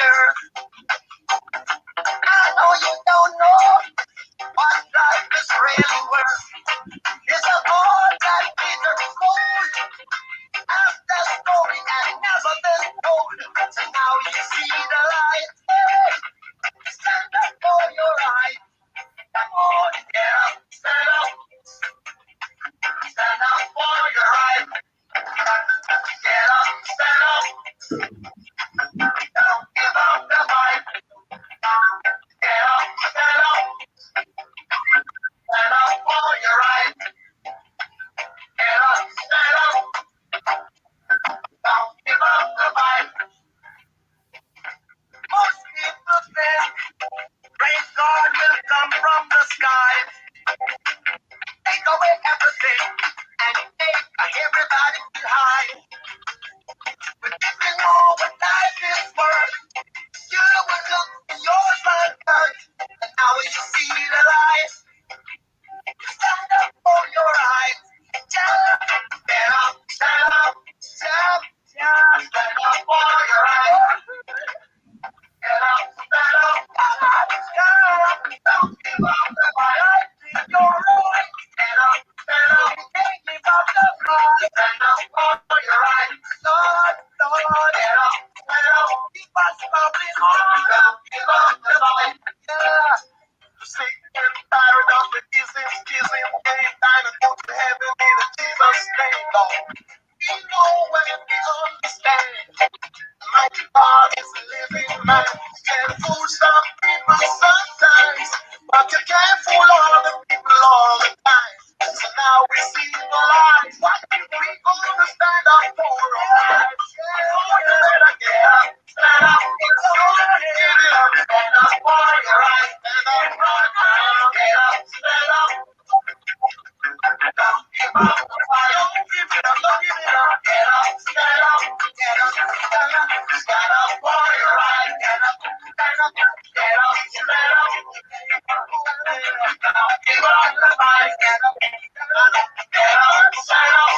earth. I know you don't know what life is really worth. It's a God that Peter gold. After story and never been told. So now you see the light. Hey, stand up for your right. Come on, get up, stand up. Stand up for your right. Get up, stand up. Don't give up the fight. Get up, stand up. Stand up for your right. Get up, stand up. Don't give up the fight. Most people think praise God will come from the sky. Take away everything and make everybody feel high. But if you know what life is worth, you will look in yours like earth. And now you see the light. You stand up for your rights. Stand up, stand up, stand up, stand up for your rights. Get up, stand up, stand up. Don't give up the fight. You're right. Get up, stand up. Can't give up the fight. Stand up for your rights. Lord, Lord, get up, stand up. Keep us moving on. Don't give up the fight. Yeah. Sick and tired of the kissing, game time to go to heaven in Jesus' name, Lord. We know when we understand. My God is a living man. You can fool some people sometimes, but you can't fool all the people all the time. So now we see the light. What if we gonna stand up for our rights? Yeah, you better get up, stand up. It's on, get up, stand up for your rights. Stand up, right now. Get up, stand up. Don't give up the fight. Don't give it up, don't give it up. Get up, stand up. Get up, stand up. Stand up for your right. Get up, stand up. Get up, stand up. Don't give up the fight. Get up, stand up. Get up, stand up.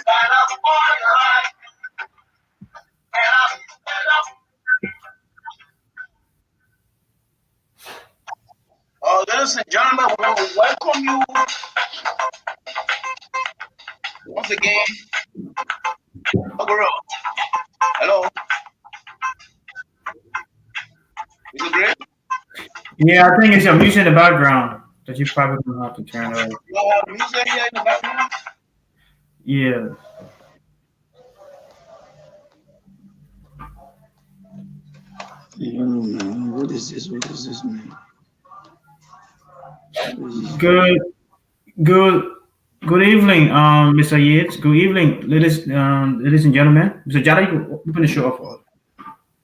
Stand up for your right. Get up, stand up. Oh, ladies and gentlemen, we will welcome you once again. Hello. Is it great? Yeah, I think it's your music in the background that you probably don't have to turn on. You have music here in the background? Yeah. Man, what is this? What is this, man? Good evening, Mr. Yates. Good evening, ladies and gentlemen. Mr. Jara, you can open the show up.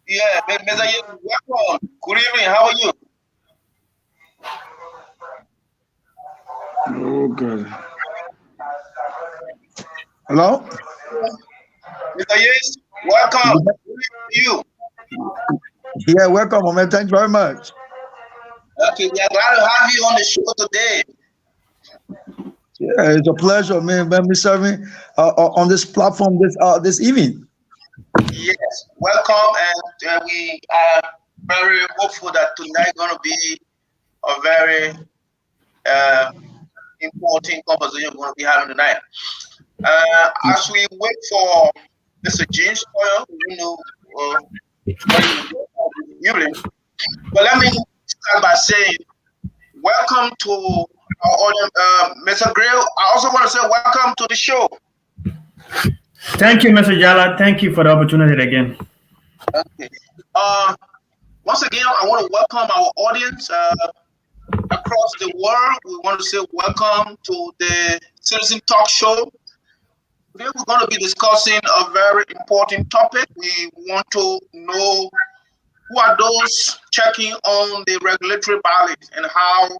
Yeah, Mr. Yates, welcome. Good evening. How are you? Oh, God. Hello? Mr. Yates, welcome. Good evening to you. Yeah, welcome, man. Thank you very much. Okay, we are glad to have you on the show today. Yeah, it's a pleasure, man. Me serving on this platform this evening. Yes, welcome, and we are very hopeful that tonight is going to be a very important conversation we're going to be having tonight. As we wait for Mr. James Oil, you know, evening. But let me start by saying welcome to our audience, Mr. Grill. I also want to say welcome to the show. Thank you, Mr. Jala. Thank you for the opportunity again. Okay. Once again, I want to welcome our audience across the world. We want to say welcome to the Citizen Talk Show. Today we're going to be discussing a very important topic. We want to know who are those checking on the regulatory bodies and how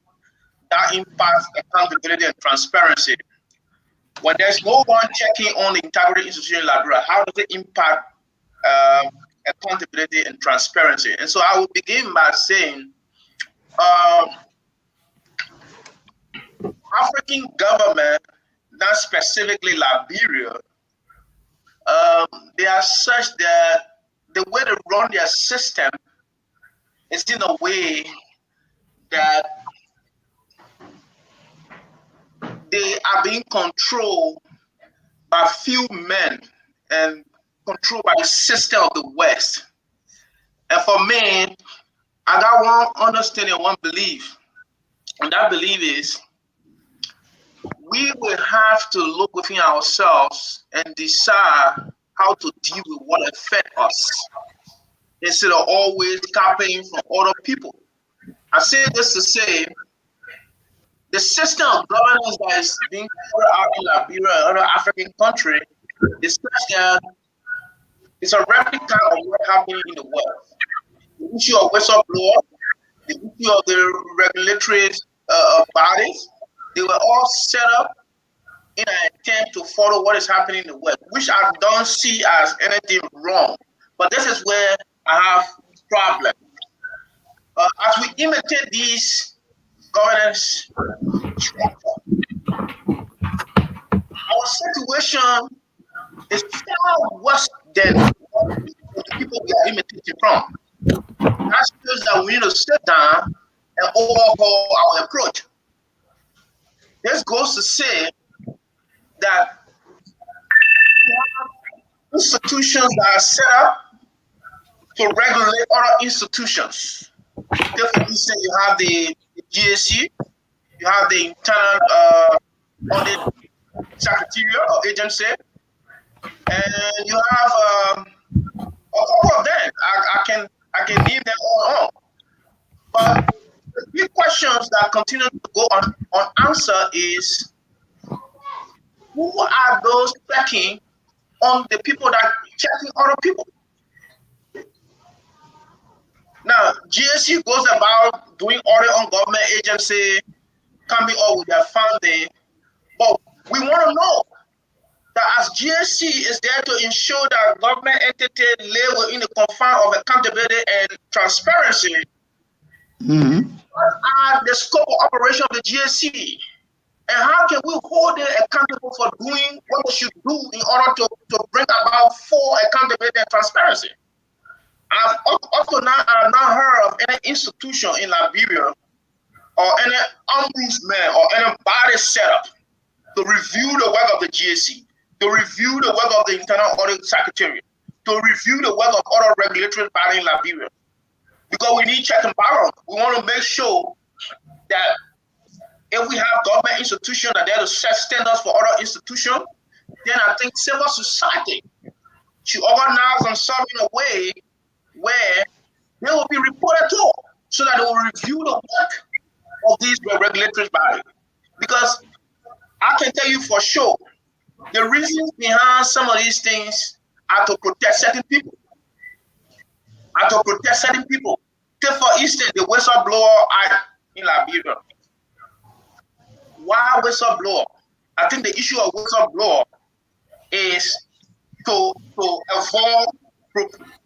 that impacts accountability and transparency. When there's no one checking on the integrity institution in Liberia, how does it impact accountability and transparency? And so I will begin by saying African government, not specifically Liberia, they are such that the way they run their system is in a way that they are being controlled by few men and controlled by the system of the West. And for me, I got one understanding, one belief, and that belief is we will have to look within ourselves and decide how to deal with what affects us instead of always copying from other people. I say this to say the system of governance that is being carried out in Liberia and other African countries is such that it's a replica of what happened in the West. The issue of whistleblower, the issue of the regulatory bodies, they were all set up in an attempt to follow what is happening in the West, which I don't see as anything wrong. But this is where I have problems. As we imitate these governance structure, our situation is far worse than the people we are imitating from. That shows that we need to sit down and overhaul our approach. This goes to say that institutions that are set up to regulate other institutions. For instance, you have the GSC, you have the internal audit secretariat or agency, and you have a couple of them. I can name them all on. But the big questions that continue to go unanswered is who are those checking on the people that checking other people? Now, GSC goes about doing audit on government agency, coming up with their funding, but we want to know that as GSC is there to ensure that government entities live within the confines of accountability and transparency, what are the scope of operation of the GSC? And how can we hold them accountable for doing what they should do in order to bring about full accountability and transparency? Up to now, I have not heard of any institution in Liberia or any ombudsman or any body set up to review the work of the GSC, to review the work of the Internal Audit Secretariat, to review the work of other regulatory bodies in Liberia. Because we need check and balance. We want to make sure that if we have government institutions that are there to set standards for other institutions, then I think civil society should organize themselves in a way where they will be reported to, so that they will review the work of these regulatory bodies. Because I can tell you for sure, the reasons behind some of these things are to protect certain people. Take for instance the whistleblower act in Liberia. Why whistleblower? I think the issue of whistleblower is to avoid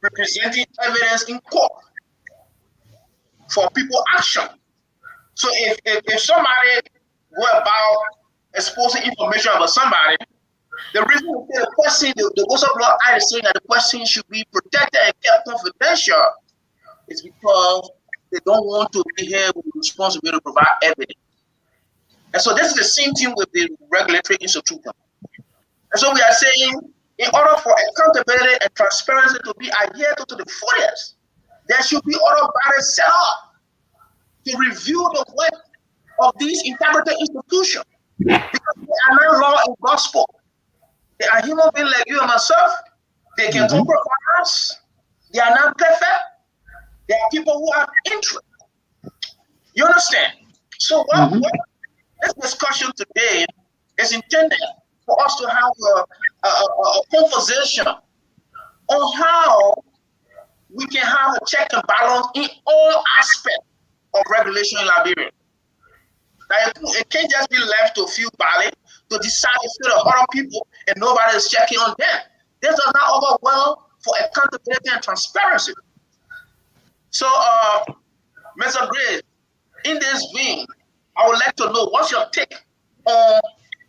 representing evidence in court for people action. So if somebody go about exposing information about somebody, the reason the person, the whistleblower act is saying that the person should be protected and kept confidential is because they don't want to be held with the responsibility to provide evidence. And so this is the same thing with the regulatory institution. And so we are saying, in order for accountability and transparency to be adhered to the fullest, there should be other bodies set up to review the work of these integrated institutions. Because they are not law and gospel. They are human beings like you and myself. They can compromise. They are not perfect. They are people who have interest. You understand? So this discussion today is intended for us to have a conversation on how we can have a check and balance in all aspects of regulation in Liberia. Like, it can't just be left to a few bodies to decide instead of other people and nobody is checking on them. This does not over well for accountability and transparency. So, Mr. Grace, in this vein, I would like to know what's your take on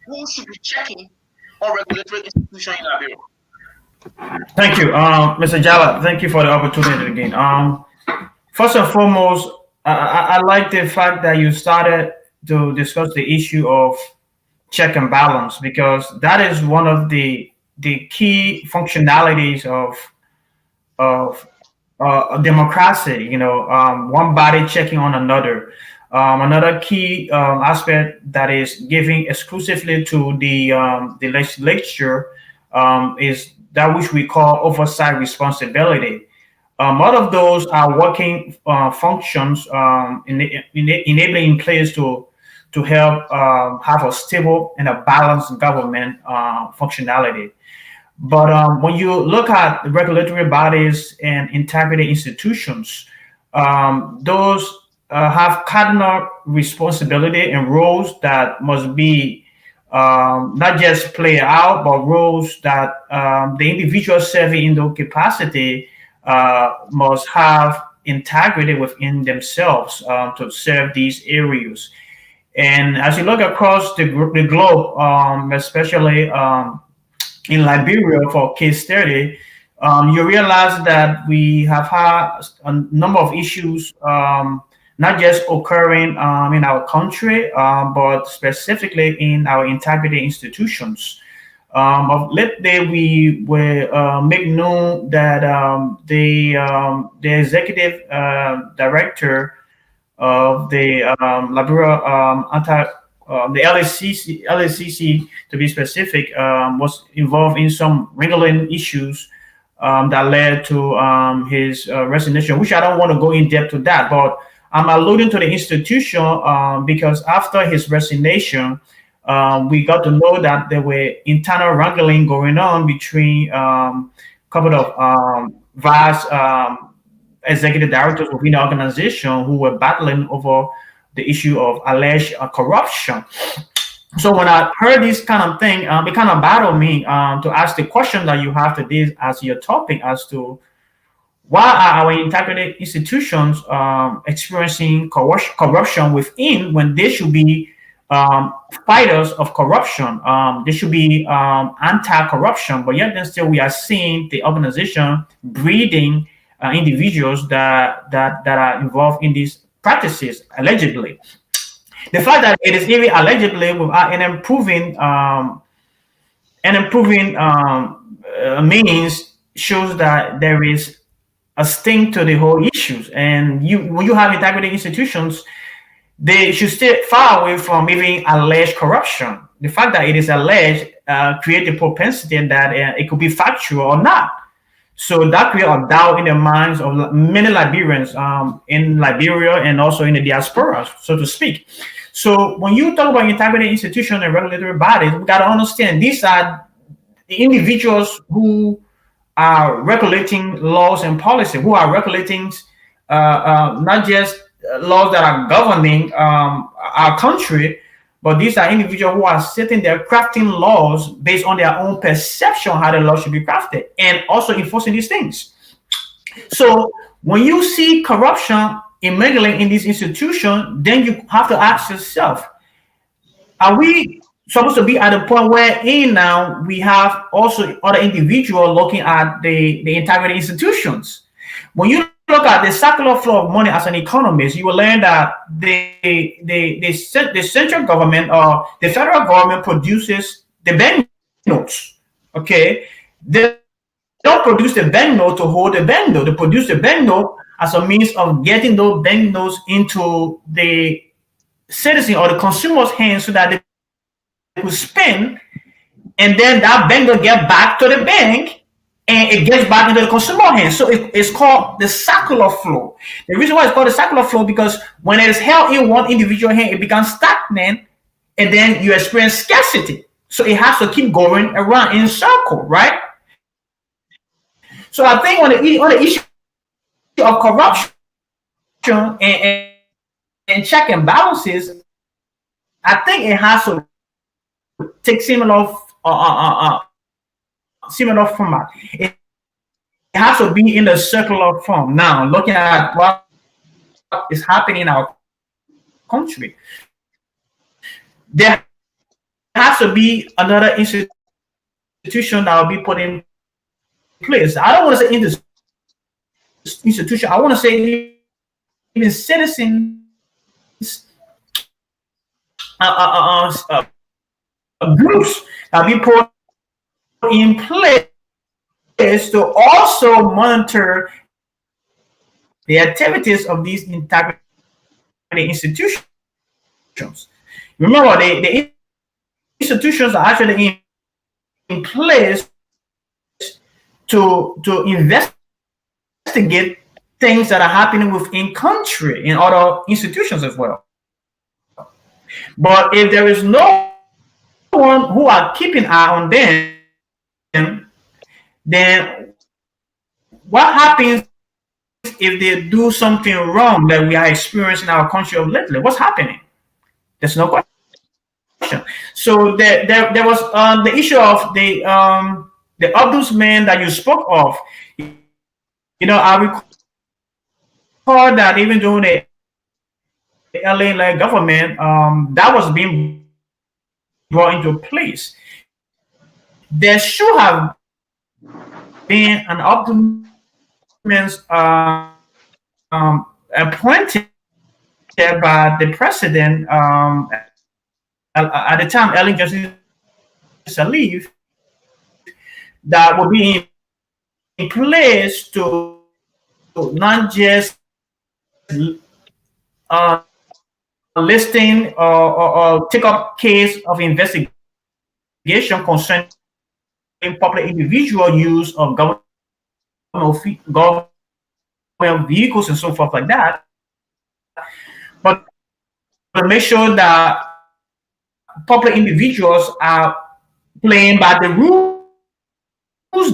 who should be checking on regulatory institutions in Liberia? Thank you, Mr. Jala. Thank you for the opportunity again. First and foremost, I like the fact that you started to discuss the issue of check and balance, because that is one of the key functionalities of democracy. One body checking on another. Another key aspect that is giving exclusively to the legislature is that which we call oversight responsibility. All of those are working functions enabling players to help have a stable and a balanced government functionality. But when you look at the regulatory bodies and integrity institutions, those have cardinal responsibility and roles that must be not just play out, but roles that the individual serving in the capacity must have integrity within themselves to serve these areas. And as you look across the globe, especially in Liberia for case study, you realize that we have had a number of issues, not just occurring in our country, but specifically in our integrity institutions. Of late day, we will make known that the executive director of the Liberia the LACC to be specific, was involved in some wrangling issues that led to his resignation, which I don't want to go in depth to that, but I'm alluding to the institution because after his resignation, we got to know that there were internal wrangling going on between a couple of vice executive directors within the organization who were battling over the issue of alleged corruption. So when I heard this kind of thing, it kind of battled me to ask the question that you have today as your topic as to why are our integrity institutions experiencing corruption within when they should be fighters of corruption? They should be anti-corruption, but yet then still we are seeing the organization breeding individuals that are involved in these practices allegedly. The fact that it is even allegedly without an improving means shows that there is a sting to the whole issues. And when you have integrity institutions, they should stay far away from even alleged corruption. The fact that it is alleged creates the propensity that it could be factual or not. So that creates a doubt in the minds of many Liberians in Liberia and also in the diaspora, so to speak. So when you talk about integrity institutions and regulatory bodies, we got to understand these are the individuals who are regulating laws and policy, who are regulating not just laws that are governing our country, but these are individuals who are sitting there crafting laws based on their own perception how the law should be crafted and also enforcing these things. So when you see corruption immingling in these institutions, then you have to ask yourself, are we supposed to be at a point where in now we have also other individuals looking at the integrity institutions? When you look at the circular flow of money as an economist, you will learn that the central government or the federal government produces the banknotes. Okay, they don't produce the banknote to hold the banknote. They produce the banknote as a means of getting those banknotes into the citizen or the consumer's hands so that they could spend, and then that bank will get back to the bank and it gets back into the consumer hands. So it's called the circular flow. The reason why it's called the circular flow because when it is held in one individual hand, it becomes stagnant and then you experience scarcity. So it has to keep going around in a circle, right? So I think on the issue of corruption and check and balances, I think it has to take similar format. It has to be in the circular form. Now, looking at what is happening in our country, there has to be another institution that will be put in place. I don't want to say in the institution. I want to say even citizens groups that be put in place to also monitor the activities of these integrity institutions. Remember, the institutions are actually in place to investigate things that are happening within country in other institutions as well. But if there is no one who are keeping eye on them, then what happens if they do something wrong that we are experiencing in our country of lately? What's happening? There's no question. So there was the issue of the ombudsman that you spoke of. I recall that even during the LA like government, that was being brought into place. There should have been an ombudsman appointed by the president at the time, Ellen Johnson Sirleaf, that would be in place to not just uh, listing or take up case of investigation concerning public individual use of government vehicles and so forth like that, but to make sure that public individuals are playing by the rules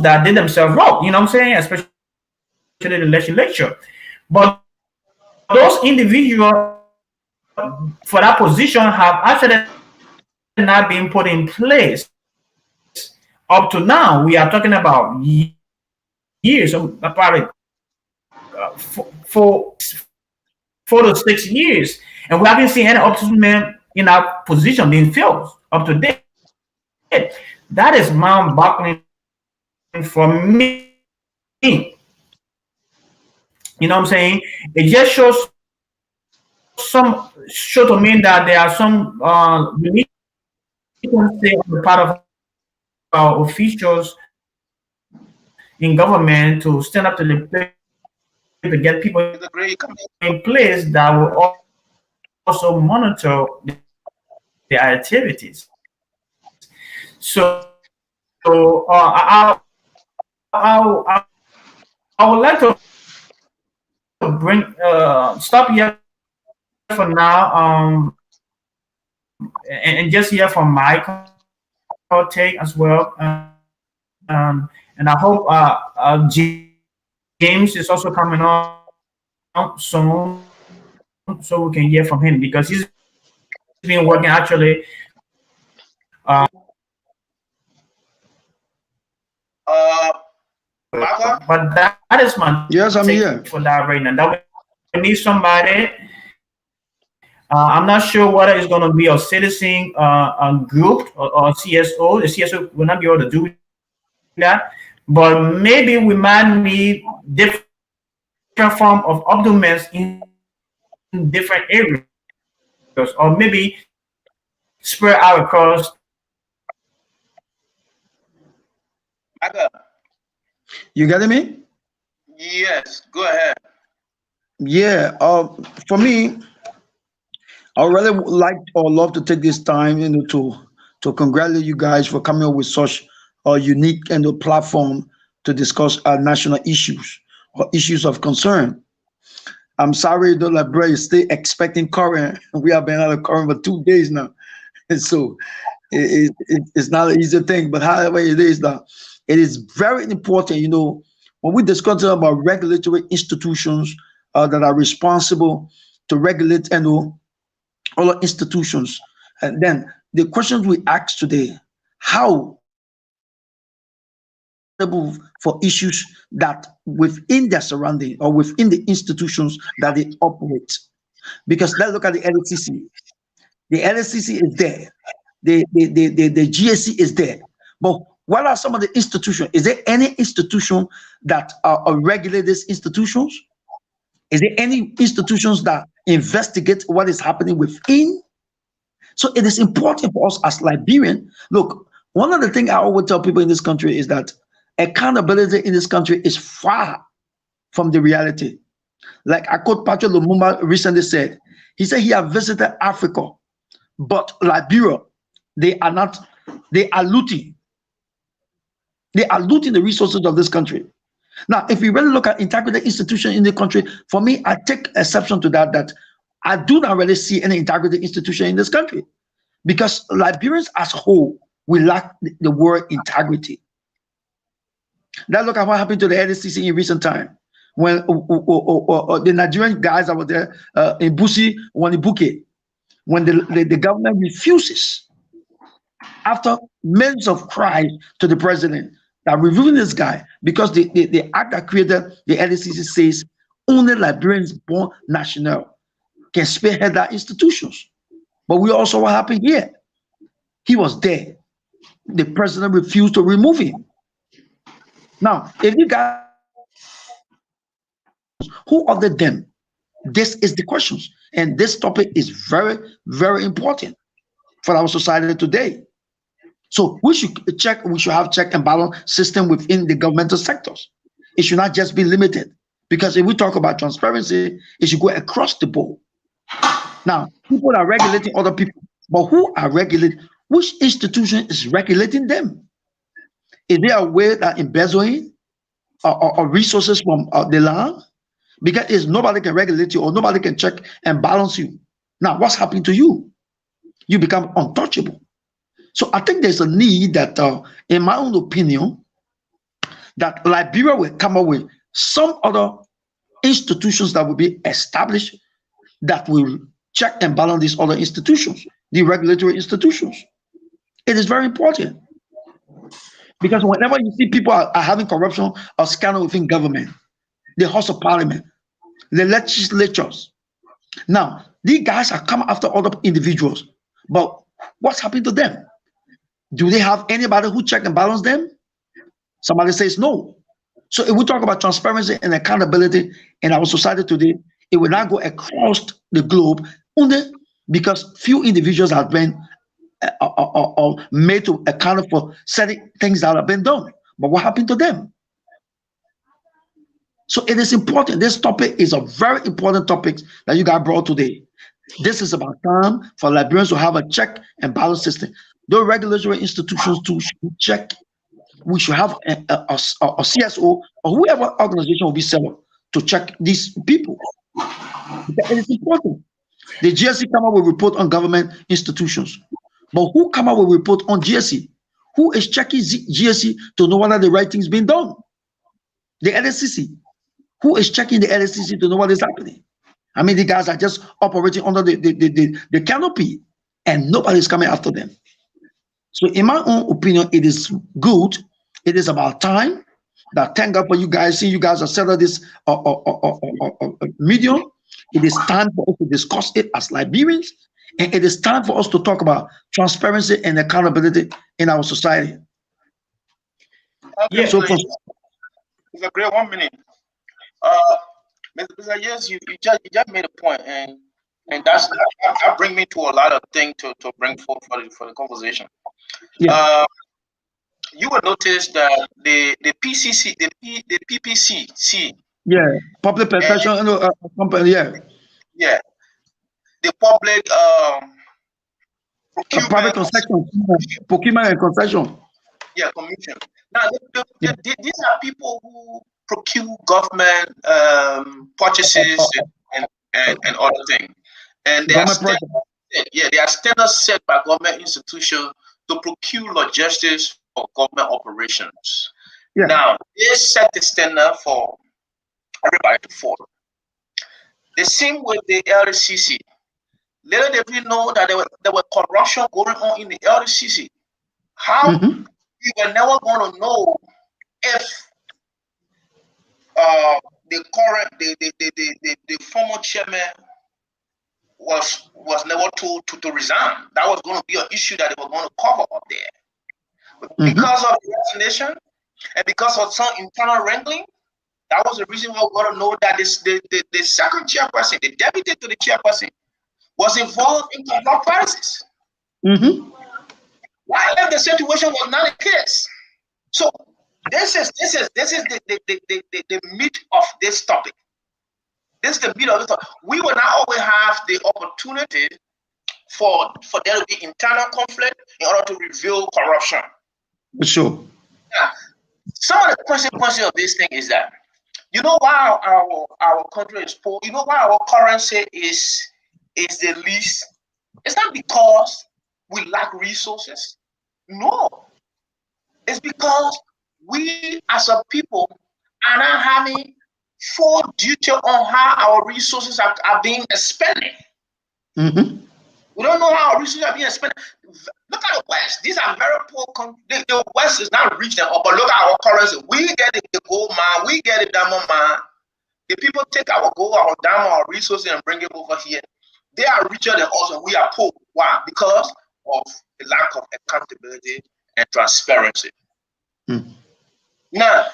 that they themselves wrote. You know what I'm saying? Especially the legislature. But those individuals for that position have actually not been put in place up to now. We are talking about years, probably 4 to 6 years, and we haven't seen any ombudsman in our position being filled up to date. That is mind-boggling for me. You know what I'm saying? It just show to me that there are some delinquency on the part of our officials in government to stand up to the plate to get people in place that will also monitor their activities. So I would like to bring stop here for now, and just hear from my take as well. And I hope James is also coming on soon, so we can hear from him because he's been working actually. But that is my Yes, I'm take here. for that right now. That we need somebody. I'm not sure whether it's going to be a citizen group or CSO. The CSO will not be able to do that, but maybe we might need different form of ombudsmen in different areas, or maybe spread out across. You getting me? Yes, go ahead. Yeah. For me, I would really like or love to take this time, to congratulate you guys for coming up with such a unique platform to discuss our national issues or issues of concern. I'm sorry, though, like, bro, you stay expecting current. We have been out of current for 2 days now, and so it's not an easy thing. But however it is, that it is very important. When we discuss about regulatory institutions that are responsible to regulate all our institutions, and then the questions we ask today: how for issues that within their surrounding or within the institutions that they operate. Because let's look at the LCC. The LCC is there. The GSC is there. But What are some of the institutions? Is there any institution that regulate these institutions? Is there any institutions that investigate what is happening within? So it is important for us as Liberian. Look, one of the things I always tell people in this country is that accountability in this country is far from the reality. Like I quote Patrick Lumumba recently said, he said he had visited Africa, but Liberia, they are not, they are looting. They are looting the resources of this country. Now, if we really look at integrity institution in the country, for me, I take exception to that, that I do not really see any integrity institution in this country because Liberians as a whole, we lack the word integrity. Now look at what happened to the LCC in recent time when the Nigerian guys that were there in Busi, Wanibuke, when the government refuses, after millions of cries to the president, that reviewing this guy because the act that created the LCC says only Liberians born national can spearhead that institutions. But we also what happened here. He was there. The president refused to remove him. Now, if you guys who other them? This is the questions. And this topic is very, very important for our society today. So we should have check and balance system within the governmental sectors. It should not just be limited. Because if we talk about transparency, it should go across the board. Now, people are regulating other people, but who are regulating? Which institution is regulating them? Is there a way that embezzling or resources from the land? Because nobody can regulate you or nobody can check and balance you. Now, what's happening to you? You become untouchable. So I think there's a need that, in my own opinion, that Liberia will come up with some other institutions that will be established that will check and balance these other institutions, the regulatory institutions. It is very important. Because whenever you see people are having corruption or scandal within government, the House of Parliament, the legislatures, now these guys are coming after other individuals. But what's happened to them? Do they have anybody who check and balance them? Somebody says no. So if we talk about transparency and accountability in our society today, it will not go across the globe only because few individuals have been made to account for certain things that have been done. But what happened to them? So it is important. This topic is a very important topic that you guys brought today. This is about time for Liberians to have a check and balance system. The regulatory institutions too should check. We should have a CSO or whoever organization will be set up to check these people. It is important. The GSC come up with report on government institutions. But who come up with report on GSC? Who is checking GSC to know whether the right thing is being done? The LSCC. Who is checking the LSCC to know what is happening? I mean, the guys are just operating under the canopy and nobody is coming after them. So in my own opinion, it is good. It is about time that thank God for you guys. See, you guys are set up this medium. It is time for us to discuss it as Liberians. And it is time for us to talk about transparency and accountability in our society. Okay, so it's a great 1 minute. Mr. Yes, you just made a point, and that brings me to a lot of things to bring forth for the conversation. Yeah. You will notice that the PCC, the PPC, yeah, public perception company, yeah, the public private concession, procurement and concession. Yeah, commission. Now, these are people who procure government purchases and other things, and they are standards set by government institutions to procure logistics for government operations. Yeah. Now, they set the standard for everybody to follow. The same with the LCC. Little did we know that there were corruption going on in the LCC. How we were never going to know if the current the former chairman was never told to resign. That was going to be an issue that they were going to cover up there. Because of the resignation and because of some internal wrangling, that was the reason why we got to know that the second chairperson, the deputy to the chairperson, was involved in corrupt practices. Why if the situation was not the case? So this is the meat of this topic. This is the meat of this topic. We will not always have the opportunity for there to be internal conflict in order to reveal corruption. Sure. Now, some of the consequences of this thing is that, you know why our country is poor? You know why our currency is the least? It's not because we lack resources. No. It's because we as a people are not having full duty on how our resources are being expended. We don't know how our resources are being expended. Look at the West. These are very poor countries. The West is not rich them up, but look at our currency. We get the gold mine, we get the diamond mine. The people take our gold, our diamond, our resources and bring it over here. They are richer than us and we are poor. Why? Because of the lack of accountability and transparency. Now,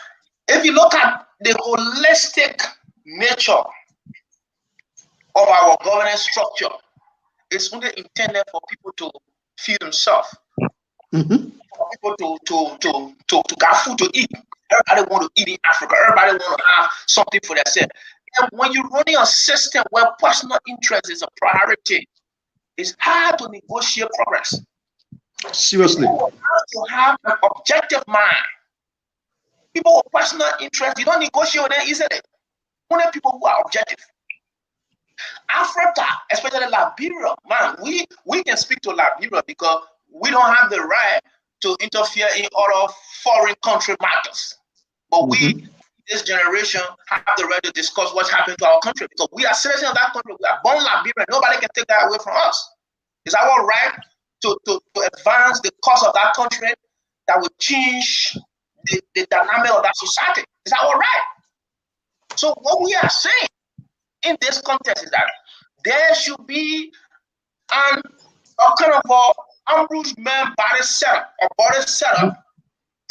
if you look at the holistic nature of our governance structure, it's only intended for people to feed themselves, for people to get food to eat. Everybody want to eat in Africa. Everybody want to have something for themselves. And when you're running a system where personal interest is a priority, it's hard to negotiate progress. Seriously. People have to have an objective mind. People with personal interest, you don't negotiate with them easily. Only people who are objective. Africa, especially Liberia, man, we can speak to Liberia because we don't have the right to interfere in other foreign country matters. But we, this generation, have the right to discuss what's happening to our country because we are citizens of that country. We are born Liberian. Nobody can take that away from us. It's our right to advance the cause of that country that will change the dynamic of that society. It's our right. So what we are saying in this context is that there should be a kind of ombudsman body setup, a body setup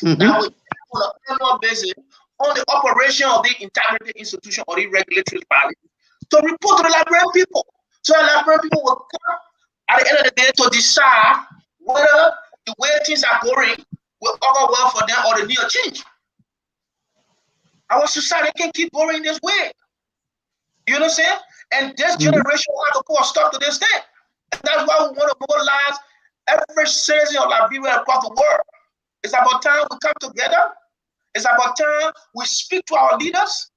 that will on an annual basis on the operation of the integrity institution or the regulatory body to report to the Liberian people. So the Liberian people will come at the end of the day to decide whether the way things are going will go well for them or they need a change. Our society can't keep going this way. You know what I'm saying? And this generation will have to put a stop to this thing. And that's why we want to mobilize every citizen of Liberia across the world. It's about time we come together. It's about time we speak to our leaders.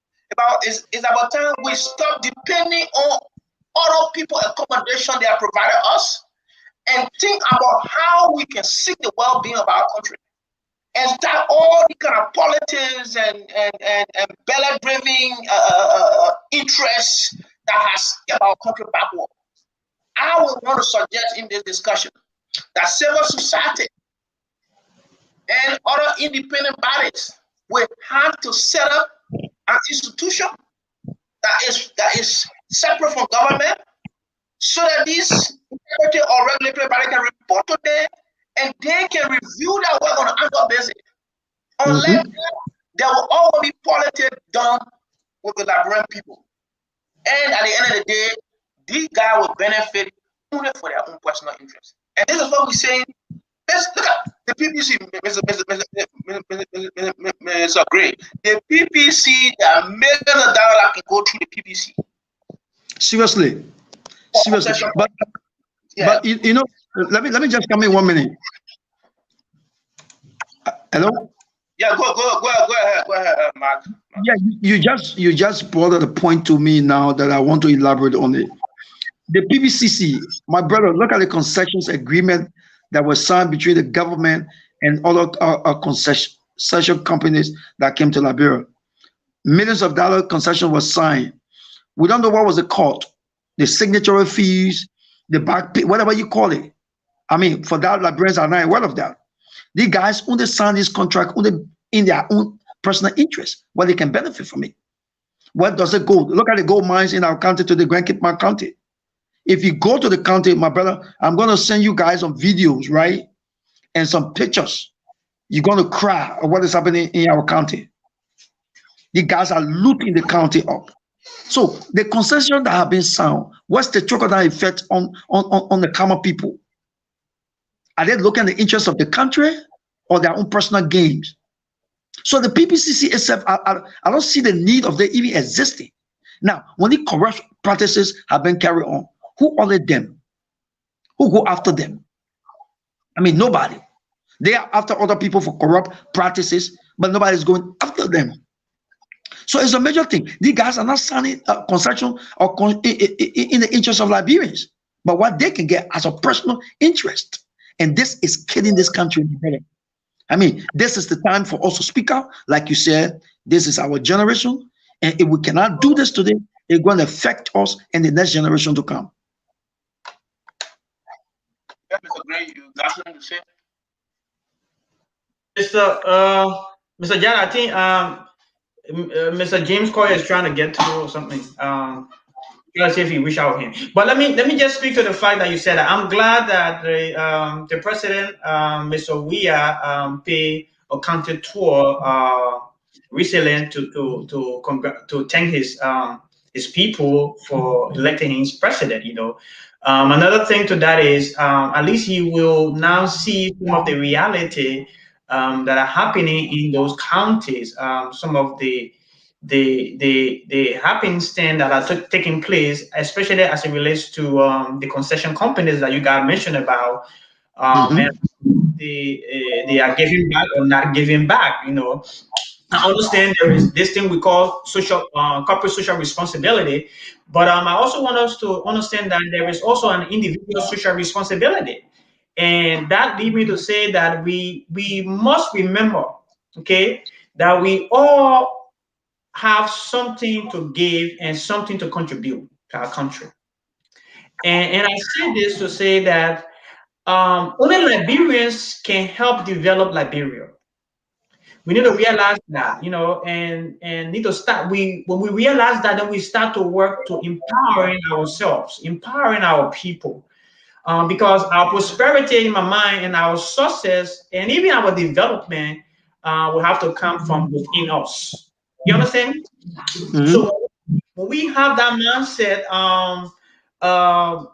It's about time we stop depending on other people's accommodation they have provided us and think about how we can seek the well-being of our country. And start all the kind of politics and belly-driven interests that has kept our country backward. I would want to suggest in this discussion that civil society and other independent bodies will have to set up an institution that is separate from government so that these integrity or regulatory body can report to them and they can review that work on an annual basis. Unless there will always be politics done with the Liberian people. And at the end of the day, these guys will benefit only for their own personal interest. And this is what we're saying. Let's look at the PPC, Mr. Gray. The PPC, there are millions of dollars that can go through the PPC. Seriously. But you know, let me just come in 1 minute. Hello? Yeah, go ahead, Mark. Yeah, you just brought up a point to me now that I want to elaborate on it. The PPCC, my brother, look at the concessions agreement that was signed between the government and other concession companies that came to Liberia. Millions of dollars concession was signed. We don't know what was it called. The signatory fees, the back pay, whatever you call it. I mean, for that, Liberians are not aware of that. These guys only sign this contract only in their own personal interest, where they can benefit from it. Where does it go? Look at the gold mines in our county to the Grand Cape Mount County. If you go to the county, my brother, I'm going to send you guys some videos, right? And some pictures You're going to cry at what is happening in our county. The guys are looting the county up. So the concession that have been sound, what's the trickle-down effect on the common people? Are they looking at the interests of the country or their own personal gains? So the PPCC itself, I don't see the need of them even existing. Now, when the corrupt practices have been carried on, who audit them? Who go after them? I mean, nobody. They are after other people for corrupt practices, but nobody's going after them. So it's a major thing. These guys are not signing a concession or in the interest of Liberians, but what they can get as a personal interest. And this is killing this country. I mean, this is the time for us to speak out. Like you said, this is our generation. And if we cannot do this today, it's going to affect us and the next generation to come. Yeah, Mr. Gray, you got something to say? Mr. Jan, I think Mr. James Coy is trying to get to something. Let's see if you wish out him. But let me just speak to the fact that you said that. I'm glad that the president, Mr. Weah, paid a county tour recently to thank his people for electing him as president. You know, another thing to that is at least he will now see some of the reality that are happening in those counties. Some of the happenstance that are taking place, especially as it relates to the concession companies that you guys mentioned about, and they are giving back or not giving back. You know, I understand there is this thing we call corporate social responsibility, but I also want us to understand that there is also an individual social responsibility, and that leads me to say that we must remember, okay, that we all have something to give and something to contribute to our country. And I say this to say that only Liberians can help develop Liberia. We need to realize that, you know, and need to start. When we realize that, then we start to work to empowering ourselves, empowering our people, because our prosperity in my mind and our success and even our development will have to come from within us. You understand? So when we have that mindset, uh,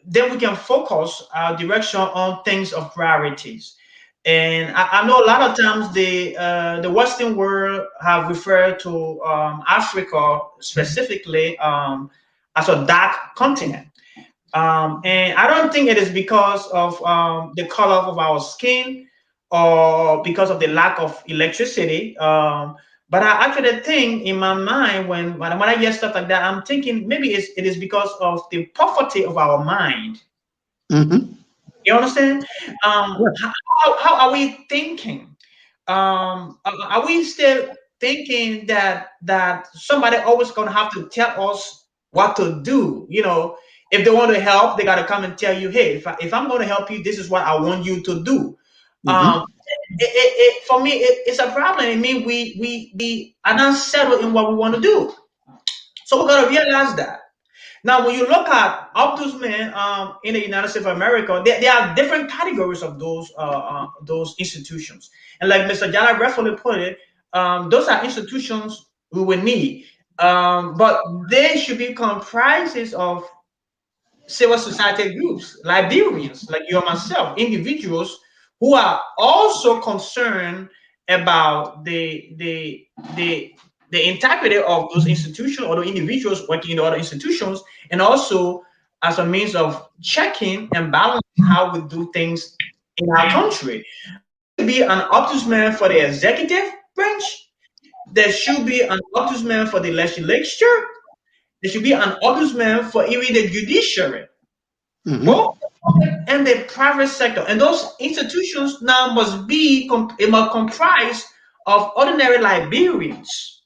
then we can focus our direction on things of priorities. And I know a lot of times the Western world have referred to Africa specifically as a dark continent. And I don't think it is because of the color of our skin or because of the lack of electricity. But I actually think in my mind when I hear stuff like that, I'm thinking maybe it is because of the poverty of our mind. You understand? How are we thinking? Are we still thinking that somebody always gonna have to tell us what to do? You know, if they want to help, they gotta come and tell you, hey, if I'm gonna help you, this is what I want you to do. For me, it's a problem. I mean, we are not settled in what we want to do. So we gotta realize that. Now, when you look at ombudsmen in the United States of America, there are different categories of those institutions. And like Mr. Jala rightfully put it, those are institutions we will need. But they should be comprises of civil society groups, Liberians, like you and myself, individuals who are also concerned about the integrity of those institutions or the individuals working in the other institutions, and also as a means of checking and balancing how we do things in our country. There should be an ombudsman for the executive branch. There should be an ombudsman for the legislature. There should be an ombudsman for even the judiciary, both the public and the private sector. And those institutions now must comprise of ordinary Liberians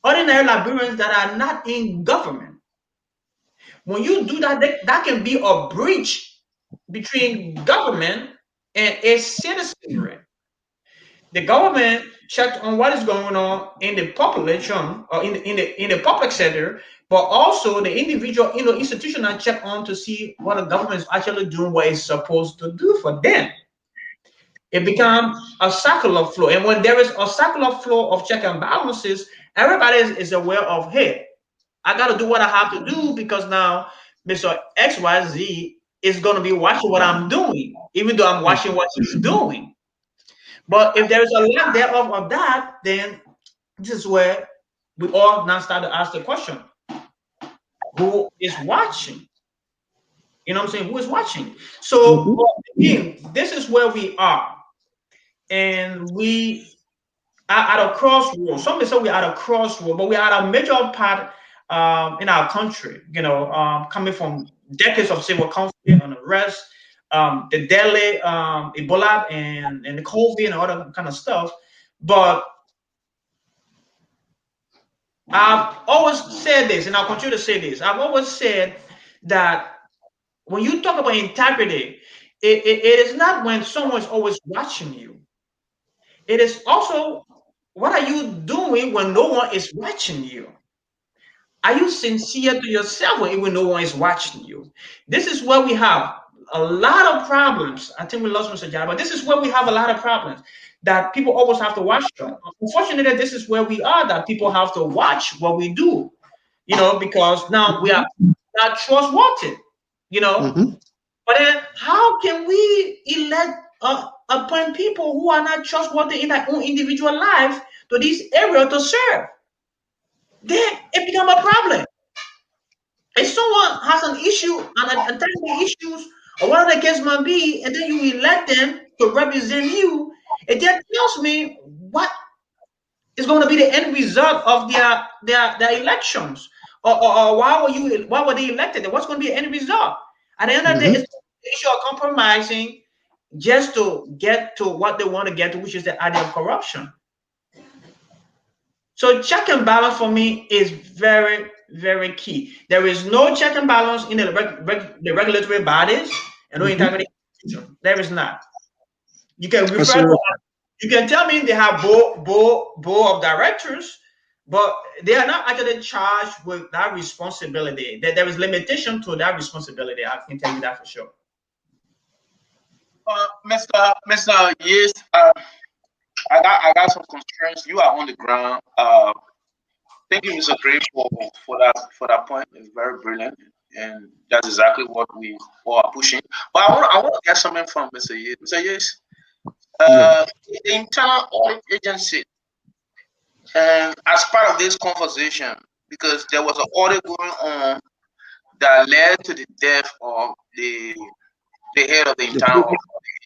that are not in government. When you do that, that can be a breach between government and its citizenry. The government checks on what is going on in the population or in the public sector, but also the individual institutional check on to see what the government is actually doing what it's supposed to do for them. It becomes a circular flow. And when there is a circular flow of check and balances, everybody is aware of, hey, I got to do what I have to do because now Mr. XYZ is going to be watching what I'm doing, even though I'm watching what he's doing. But if there is a lack thereof of that, then this is where we all now start to ask the question, who is watching? You know what I'm saying? Who is watching? So again, this is where we are. And we are at a crossroads. Some may say we're at a crossroad, but we're at a major part in our country, coming from decades of civil conflict and unrest, the deadly Ebola and the COVID and all that kind of stuff. But I've always said this, and I'll continue to say this. I've always said that when you talk about integrity, it is not when someone's always watching you. It is also, what are you doing when no one is watching you? Are you sincere to yourself when even no one is watching you? This is where we have a lot of problems. I think we lost Mr. Jai, but this is where we have a lot of problems that people always have to watch. Unfortunately, this is where we are, that people have to watch what we do, because now we are not trustworthy, But then how can we elect appoint people who are not trustworthy in their own individual life to this area to serve? Then it become a problem. If someone has an issue and technical issues or whatever the case might be, and then you elect them to represent you, it then tells me what is going to be the end result of their elections, or why were they elected? And what's going to be the end result? At the end of the day, it's the issue of compromising just to get to what they want to get to, which is the idea of corruption. So check and balance for me is very, very key. There is no check and balance in the regulatory bodies and no integrity institution. There is not. You can refer to, you can tell me they have board of directors, but they are not actually charged with that responsibility. There is limitation to that responsibility. I can tell you that for sure. Mr. Yes, I got some concerns. You are on the ground. Thank you, Mr. Gray, for that point. It's very brilliant, and that's exactly what we all are pushing. But I want to get something from Mr. Yes. Mr. Yes, the internal audit agency, as part of this conversation, because there was an audit going on that led to the death of the head of the internal audit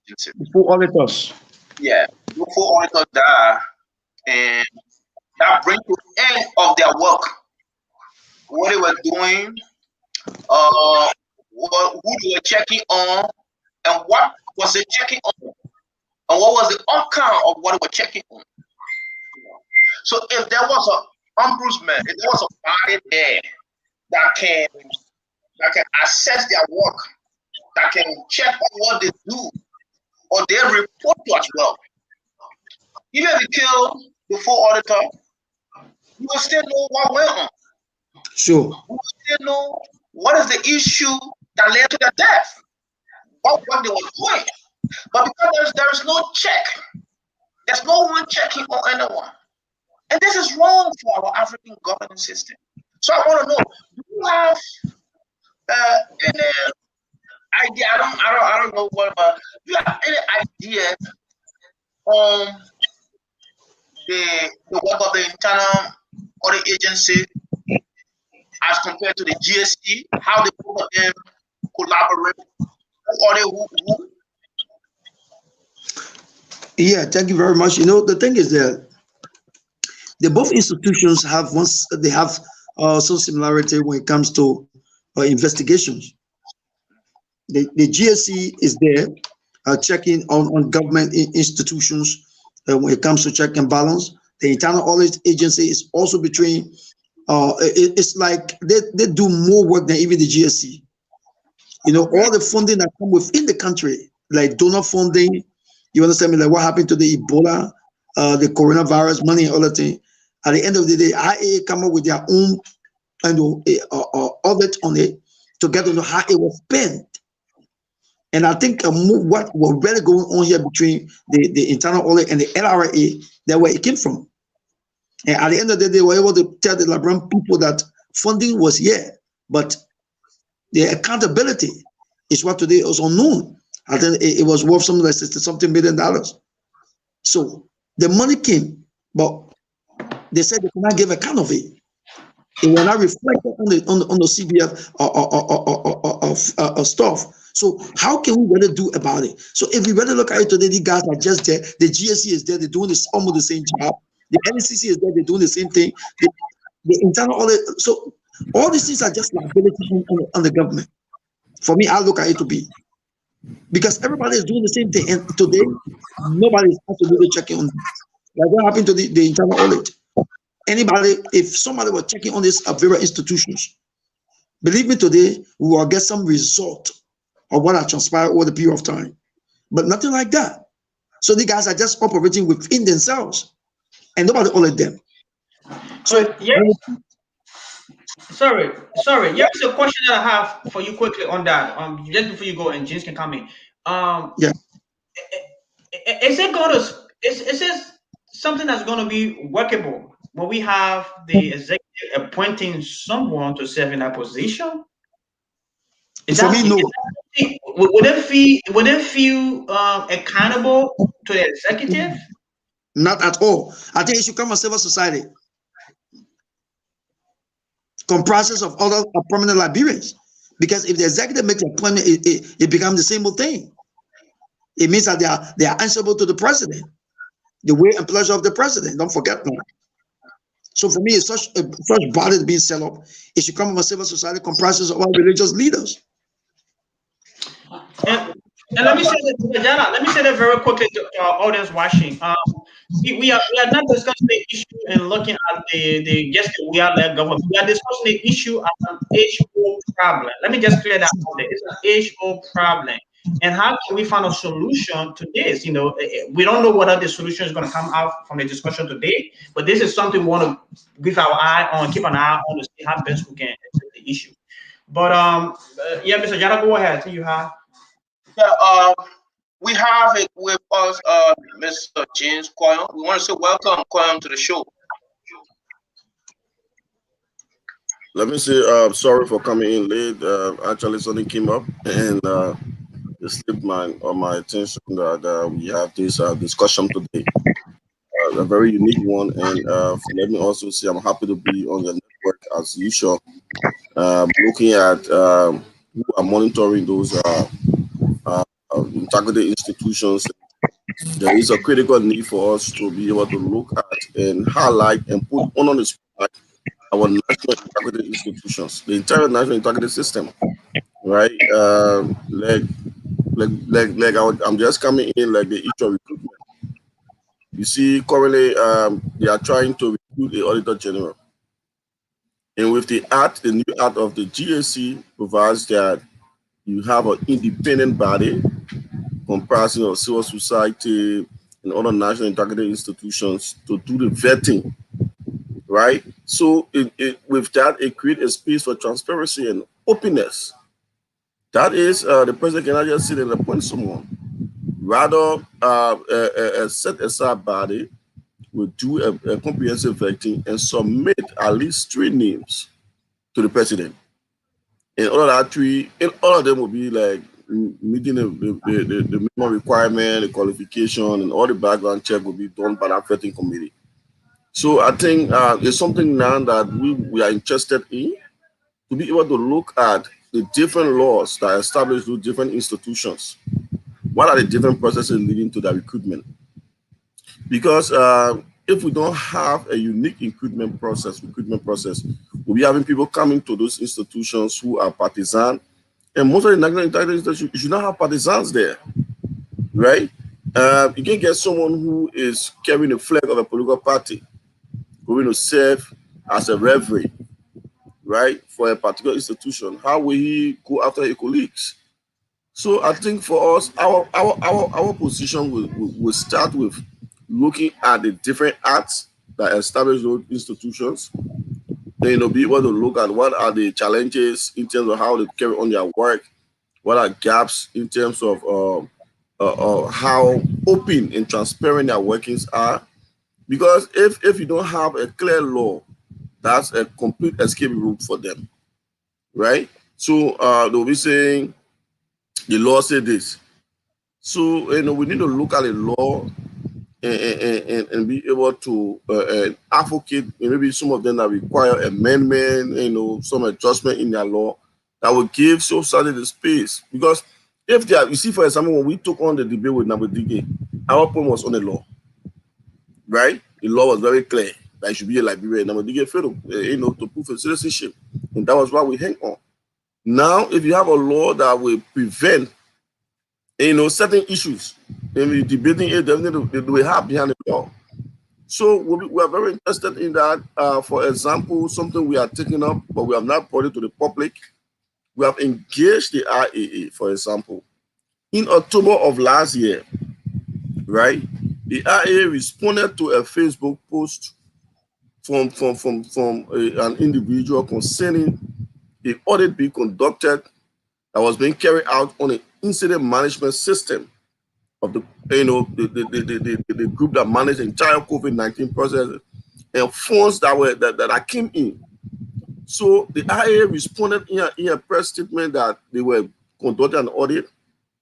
agency. Before auditors. Yeah, before auditors die, and that brings to the end of their work, what they were doing, who they were checking on, and what was they checking on, and what was the outcome of what they were checking on. So if there was an ombudsman, if there was a body there that can assess their work, that can check on what they do, or they report to as well. Even if you kill the full auditor, you will still know what went on. Sure. You will still know what is the issue that led to their death, what they were doing. But because there is no check, there's no one checking on anyone. And this is wrong for our African governance system. So I want to know, do you have any idea? I don't know what, but do you have any idea on the work of the internal audit agency as compared to the GST? How the both of them collaborate? Who are they? Yeah, thank you very much. The thing is that both institutions have some similarity when it comes to investigations. The GSC is there checking on government institutions when it comes to check and balance. The internal audit agency is also between. It's like they do more work than even the GSC. All the funding that come within the country, like donor funding. You understand me? Like what happened to the Ebola, the coronavirus money, and all that thing. At the end of the day, IA come up with their own audit on it to get to know how it was spent. And I think what was really going on here between the internal audit and the LRA, that where it came from. And at the end of the day, they were able to tell the LeBron people that funding was here, but the accountability is what today is unknown. I think it was worth something like $60-something million. So the money came, but they said they cannot give account of it. It will not reflect on the CBF or stuff. So how can we really do about it? So if we really look at it today, the guys are just there. The GSC is there. They're doing this almost the same job. The NCC is there. They're doing the same thing. The internal audit. So all these things are just liability on the government. For me, I look at it to be, because everybody is doing the same thing. And today, nobody is absolutely checking on them. Like what happened to the internal audit? Anybody, if somebody was checking on these various institutions, believe me, today we will get some result of what has transpired over the period of time. But nothing like that. So the guys are just operating within themselves, and nobody audit them. So yeah. Sorry. Here's a question that I have for you quickly on that. Just before you go, and James can come in. Yeah. Is it going to? Is this something that's going to be workable when we have the executive appointing someone to serve in that position? For me, no. Would it feel accountable to the executive? Not at all. I think it should come from civil society, comprises of other prominent Liberians. Because if the executive makes an appointment, it becomes the same old thing. It means that they are answerable to the president, the way and pleasure of the president. Don't forget that. So for me, it's such body being set up. It should come from a civil society comprises of all religious leaders. And let me say that, Jana, let me say that very quickly to our audience watching. We are not discussing the issue and looking at the yes, we are like government. We are discussing the issue as an age-old problem. Let me just clear that out there. It's an age-old problem. And how can we find a solution to this? You know, we don't know whether the solution is going to come out from the discussion today, but this is something we want to give our eye on, keep an eye on to see how best we can address the issue. But yeah, Mr. Jana, go ahead. You have. Yeah, we have it with us, Mr. James Koyon. We want to say welcome, Koyon, to the show. Let me say, sorry for coming in late. Actually, something came up and it slipped on my attention that we have this discussion today. A very unique one. And let me also say, I'm happy to be on the network as usual, looking at who are monitoring those integrity institutions. There is a critical need for us to be able to look at and highlight and put on the spotlight our national integrity institutions, the entire national integrity system, right? I'm just coming in like the issue of recruitment. You see, currently they are trying to recruit the Auditor General, and with the new act of the GSC provides that you have an independent body comprising of civil society and other national integrity institutions to do the vetting, right? So with that, it creates a space for transparency and openness. That is, the president cannot just sit and appoint someone. Rather, a set aside body will do a comprehensive vetting and submit at least 3 names to the president. And all of them will be like meeting the minimum requirement, the qualification, and all the background check will be done by that vetting committee. So I think it's something now that we are interested in, to be able to look at the different laws that establish those different institutions. What are the different processes leading to that recruitment? Because if we don't have a unique recruitment process, we'll be having people coming to those institutions who are partisan. And most of the national integrity institutions, you should not have partisans there, right? You can get someone who is carrying the flag of a political party, going to serve as a referee, right, for a particular institution. How will he go after his colleagues? So I think for us, our position will start with looking at the different acts that establish those institutions. Then be able to look at what are the challenges in terms of how they carry on their work, What are gaps in terms of how open and transparent their workings are? Because if you don't have a clear law, that's a complete escape route for them, right? So they'll be saying the law said this. So we need to look at the law and be able to advocate maybe some of them that require amendment, some adjustment in their law that will give society the space. Because if they are, you see, for example, when we took on the debate with Nabudige, our point was on the law, right? The law was very clear that it should be a Liberian. Nabudige failed, to prove his citizenship, and that was why we hang on. Now, if you have a law that will prevent certain issues, and we're debating it, definitely we have behind the law. So we are very interested in that. For example, something we are taking up, but we have not brought it to the public. We have engaged the IAA, for example. In October of last year, right, the IAA responded to a Facebook post from an individual concerning the audit being conducted that was being carried out on an incident management system of the group that managed the entire COVID-19 process and funds that came in. So the IA responded in a press statement that they were conducting an audit,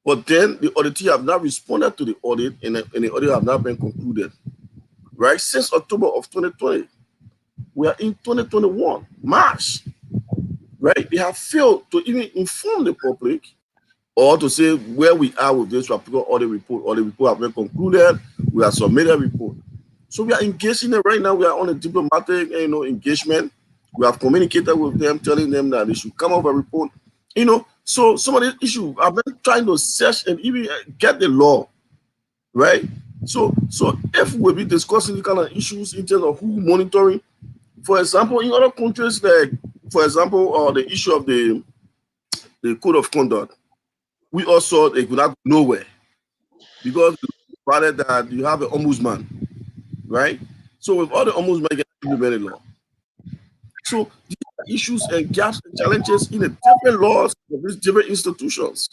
but then the auditors have not responded to the audit, and the audit have not been concluded. Right? Since October of 2020, we are in 2021, March. Right? They have failed to even inform the public or to say where we are with this particular audit report. Audit report have been concluded. We have submitted a report. So we are engaged in it right now. We are on a diplomatic, engagement. We have communicated with them, telling them that they should come up with a report. So some of these issues, I've been trying to search and even get the law, right? So if we'll be discussing these kind of issues in terms of who monitoring, for example, in other countries, like, for example, the issue of the code of conduct, we also they could not go nowhere because rather that you have an ombudsman, right? So with all the ombudsman, you can implement a law. So these are issues and gaps and challenges in the different laws of these different institutions.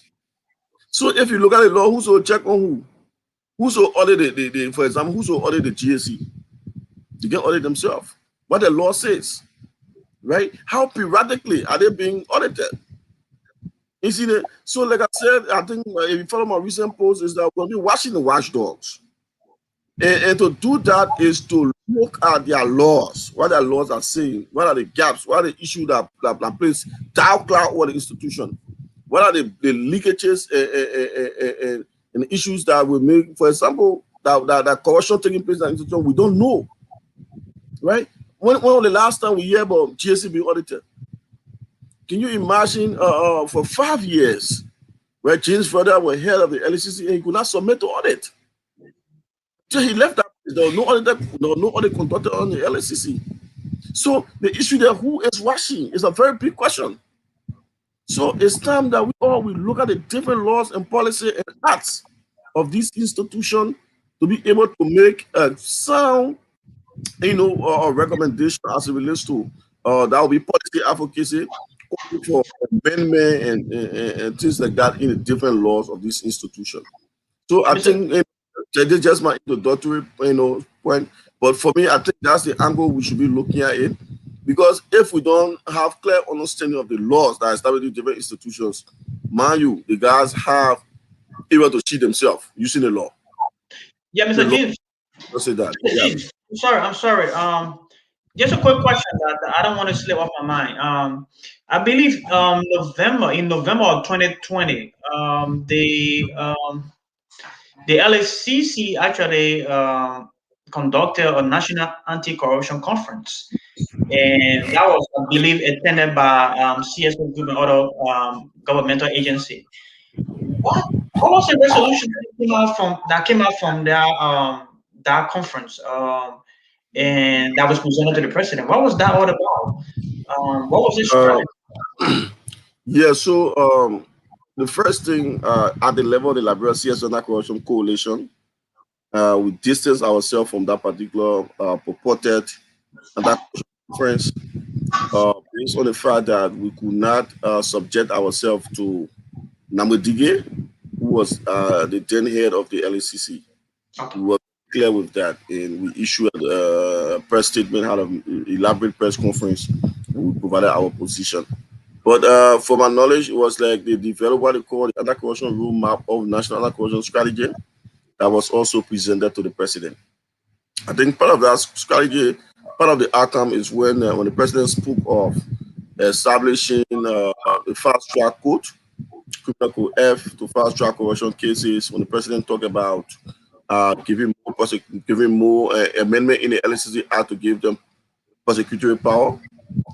So if you look at the law, who's will check on who? Who's will audit the for example, who's will audit the GSC? They can audit themselves. What the law says, right? How periodically are they being audited? You see, so like I said, I think if you follow my recent post, is that we'll be watching the watchdogs. And to do that is to look at their laws, what their laws are saying, what are the gaps, what are the issues that place doubt cloud or the institution, what are the leakages and the issues that will make, for example, that corruption taking place in the institution, we don't know, right? When was the last time we hear about GSC being audited? Can you imagine for 5 years, where James Fredder was head of the LCC and he could not submit to audit? So he left that. There was no audit conducted on the LCC. So the issue there, who is watching, is a very big question. So it's time that we all will look at the different laws and policy and acts of this institution to be able to make a sound, recommendation as it relates to that will be policy advocacy for amendment and things like that in the different laws of this institution. So I think that is just my introductory point. But for me, I think that's the angle we should be looking at it. Because if we don't have clear understanding of the laws that establish different institutions, mind you, the guys have able to cheat themselves using the law. Yeah, Mr. James. Let's say that. Mr. James, I'm sorry. Just a quick question that I don't want to slip off my mind. I believe in November of 2020, the LSCC actually conducted a national anti-corruption conference, and that was, I believe, attended by CSO Group and other governmental agency. What was the resolution that came out from that conference? And that was presented to the president. What was that all about? What was this strategy? Yeah, so the first thing at the level of the Liberia CSO Anti-Corruption Coalition, we distance ourselves from that particular purported conference based on the fact that we could not subject ourselves to Namudige, who was the then head of the LACC, we were clear with that, and we issued a press statement, had an elaborate press conference, and we provided our position. But from my knowledge, it was like they developed what they call the anti-corruption roadmap of national anti-corruption strategy that was also presented to the president. I think part of that strategy, part of the outcome is when the president spoke of establishing a fast track court, criminal code F, to fast track corruption cases. When the president talked about giving more amendment in the LCC Act to give them prosecutorial power,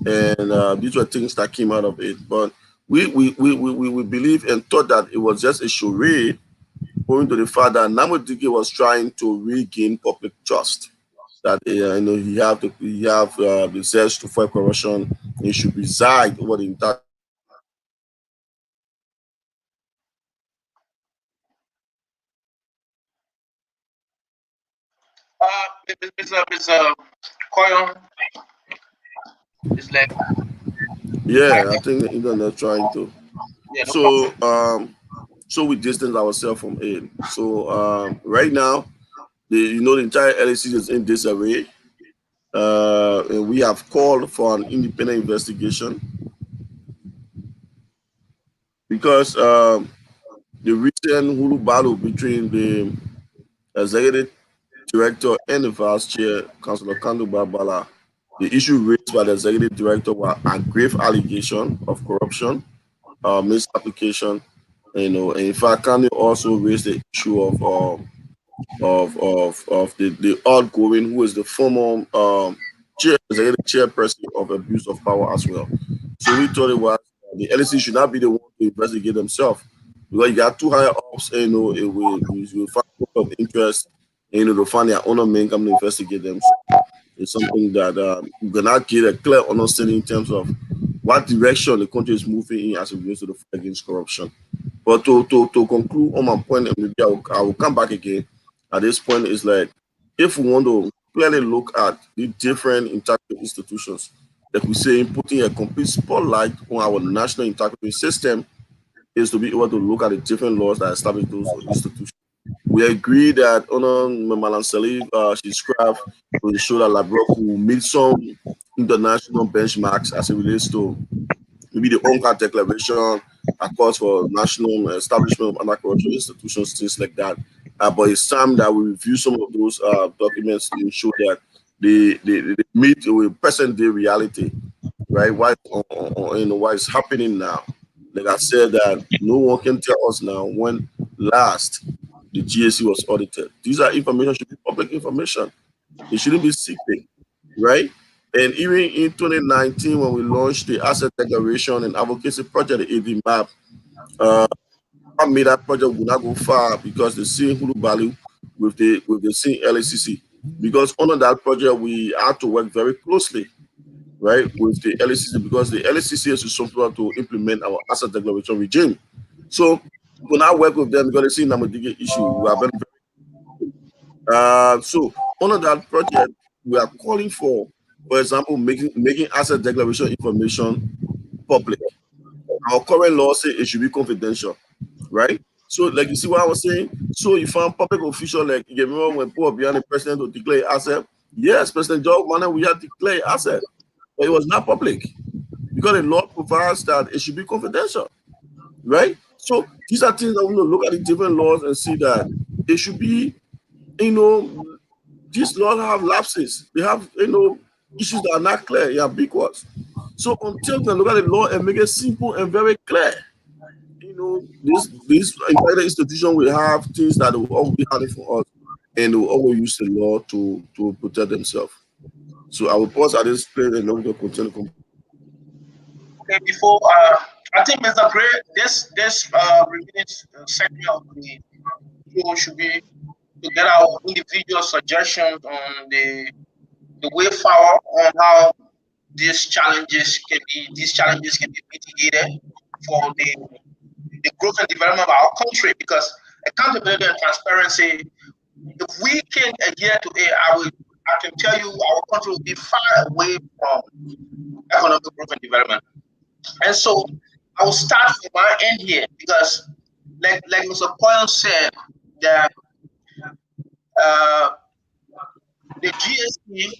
and these were things that came out of it. But we believe and thought that it was just a charade, owing to the fact that Namudige was trying to regain public trust. That he have the zest to fight corruption. He should preside over the entire Mr. Koyon is like, Yeah, I think the internet trying to. yeah, no problem. So we distance ourselves from it. So right now, the entire LAC is in disarray. And we have called for an independent investigation because the recent Hulu battle between the executive director and the vice chair, Councillor Kandu Barbala, the issue raised by the executive director were a grave allegation of corruption, misapplication. And in fact, Kandu also raised the issue of the outgoing, who is the former executive chairperson of abuse of power as well. So we thought it was the LSC should not be the one to investigate themselves, because you got two higher ups, it will find of interest, to find their own main come to investigate them. So it's something that we cannot get a clear understanding in terms of what direction the country is moving in as it relates to the fight against corruption. But to conclude on my point, and maybe I will come back again at this point, is like, if we want to clearly look at the different integrity institutions, like we say, putting a complete spotlight on our national integrity system is to be able to look at the different laws that establish those institutions. We agree that Honor Malan Salif, she described will show that Labrock will meet some international benchmarks as it relates to maybe the UNCTAD declaration, a calls for national establishment of anti-corruption institutions, things like that. But it's time that we review some of those documents to ensure that they meet with present day reality, right? What is happening now. Like I said, that no one can tell us now when last the GSC was audited. These are information should be public information. It shouldn't be secret, right? And even in 2019, when we launched the Asset Declaration and Advocacy Project, the AD MAP, I made that project would not go far because the same Hulu value with the same LACC. Because under that project, we had to work very closely, right, with the LACC, because the LACC is responsible to implement our asset declaration regime. So when I work with them, because they see Namudige issue, we are very, so under that project, we are calling for example, making asset declaration information public. Our current law says it should be confidential, right? So, like you see what I was saying? So you found public official, like you remember when Paul behind the president to declare asset? Yes, President Joe Mann, we had declared asset, but it was not public because the law provides that it should be confidential, right? So these are things that we will look at the different laws and see that it should be, you know, these laws have lapses. They have, issues that are not clear, yeah, big ones. So until we look at the law and make it simple and very clear, this entire institution will have things that will always be handy for us, and they will always use the law to protect themselves. So I will pause at this place and then we'll continue. Okay, before I think Mr. Gray, this remaining segment of the show should be to get our individual suggestions on the way forward on how these challenges can be mitigated for the growth and development of our country, because accountability and transparency, if we can adhere to it, I can tell you our country will be far away from economic growth and development. And so I will start from my end here because, like Mr. Coyle said, that the GSC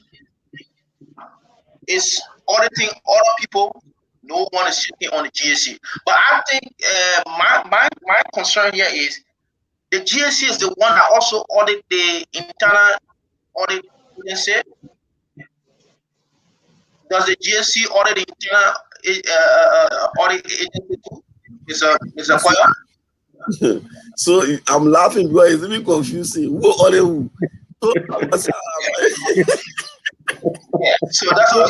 is auditing other people. No one is sitting on the GSC. But I think my concern here is the GSC is the one that also audit the internal audit agency. Does the GSC audit the internal audit agency too? Mr. Koya? So I'm laughing because it's even confusing. Who audit who? So, yeah, so that's what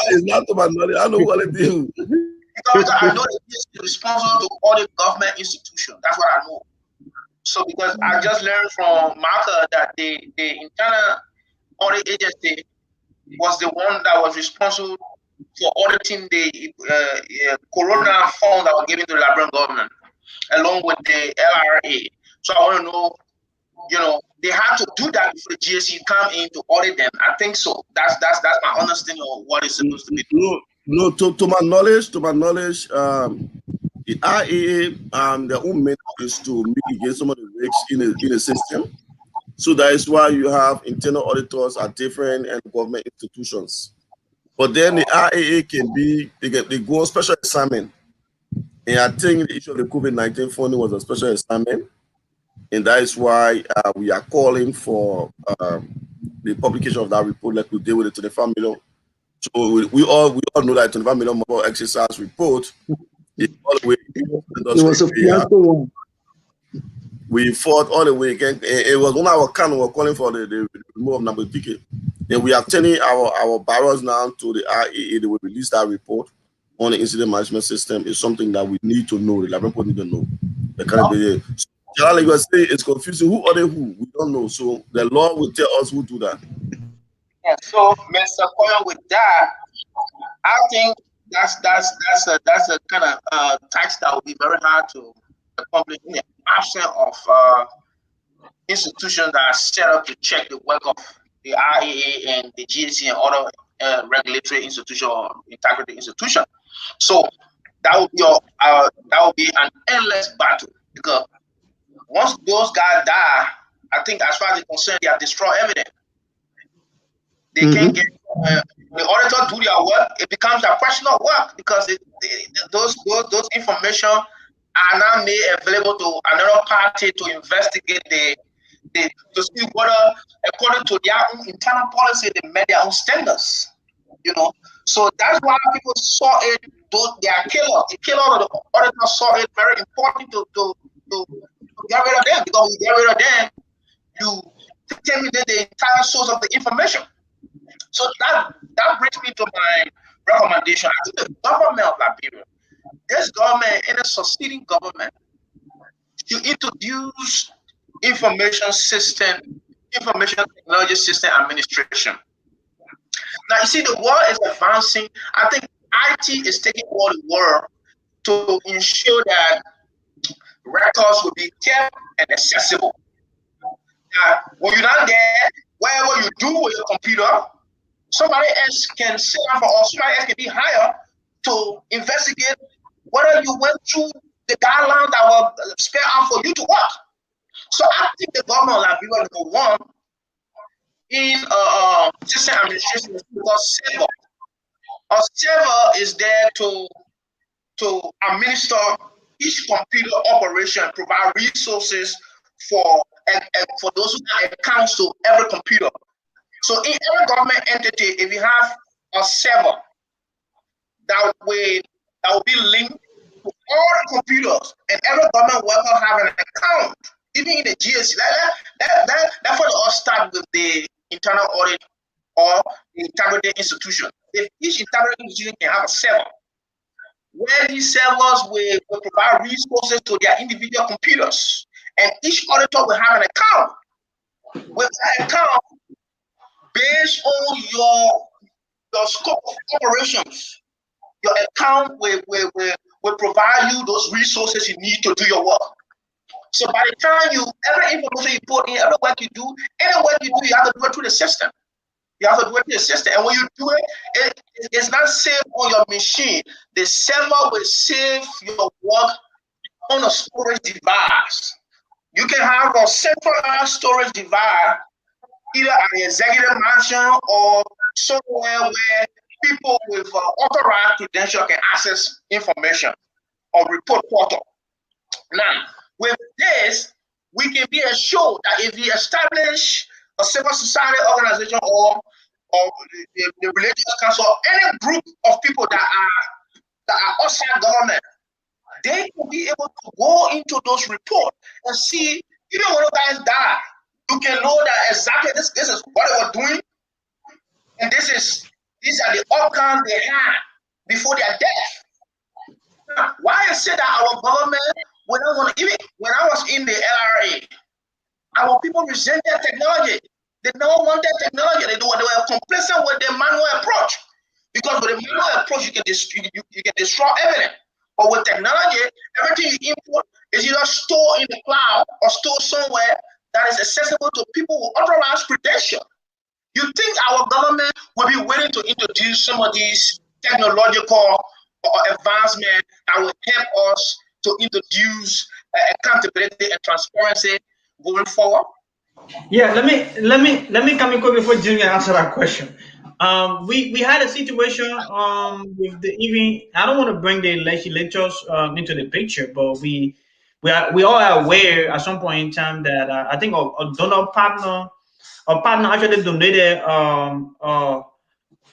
it's not to my knowledge. I know what they do. Because I know the GSC is responsible to audit government institutions. That's what I know. So because I just learned from Martha that the internal audit agency was the one that was responsible for auditing the Corona funds that were given to the Liberian government, along with the LRA. So I want to know, they had to do that before the GSC come in to audit them. I think so. That's my understanding of what is supposed to be. No. To my knowledge, the IAA, their own method is to mitigate some of the risks in the system. So that is why you have internal auditors at different government institutions. But then the IAA can be, they go on special assignment. And I think the issue of the COVID-19 funding was a special assignment. And that is why we are calling for the publication of that report like we did with the 25 million. So we all know that 25 million mobile exercise report is all the way. It was a fiasco one. We fought all the way again. It was one of our kind of calling for the removal of number ticket. And we are telling our barrels now to the IAA, they will release that report on the incident management system. Is something that we need to know. The Liberian people need to know. They can't be so, like you say, it's confusing. Who are they who? We don't know. So the law will tell us who do that. Yeah, so Mr. Koya, with that, I think that's a kind of tax that will be very hard to accomplish in the absence of institutions that are set up to check the work of the IAA and the GSC and other regulatory institution or integrity institution. So that would be an endless battle, because once those guys die, I think as far as they're concerned, they have destroyed evidence. They can't get the auditor do their work. It becomes a question of work, because those information are now made available to another party to investigate to see whether, according to their own internal policy, they met their own standards. So that's why people saw it. They are killers. The killer of the auditor saw it very important to get rid of them, because when you get rid of them, you terminate the entire source of the information. So that brings me to my recommendation. I think the government of Liberia, this government and a succeeding government, to introduce information technology system administration. Now, you see, the world is advancing. I think IT is taking over the world to ensure that records will be kept and accessible. Now, when you're not there, whatever you do with your computer, somebody else can sit down for us, somebody else can be hired to investigate whether you went through the guidelines that were spelled out for you to work. So I think the government of Liberia number one in system administration is called server. A server is there to administer each computer operation, provide resources for those who have accounts to every computer. So in every government entity, if you have a server that will be linked to all the computers, and every government worker have an account, even in the GSC, that's what all start with the internal audit or the integrity institution. If each integrity institution can have a server, where these servers will provide resources to their individual computers, and each auditor will have an account. With that account, based on your scope of operations, your account will provide you those resources you need to do your work. So by the time every information you put in, every work you do, any work you do, you have to do it through the system. You have to do it in the system. And when you do it, it's not saved on your machine. The server will save your work on a storage device. You can have a centralized storage device either at the executive mansion or somewhere where people with authorized credential can access information or report portal. Now, with this, we can be assured that if we establish a civil society organization or the religious council, or any group of people that are outside government, they can be able to go into those reports and see, even when the guys die, you can know that exactly this is what they were doing, and these are the outcomes they had before their death. Now, why I say that our government, when I was in the LRA, our people resented technology. They don't want that technology. They were complacent with the manual approach. Because with the manual approach, you can destroy evidence. But with technology, everything you input is either stored in the cloud or stored somewhere that is accessible to people with authorized credentials. You think our government will be willing to introduce some of these technological advancements that will help us to introduce accountability and transparency going forward? Yeah, let me come in quick before Jimmy answer that question. We had a situation with the even I don't want to bring the legislatures into the picture, but we all are aware at some point in time that I think a donor partner actually donated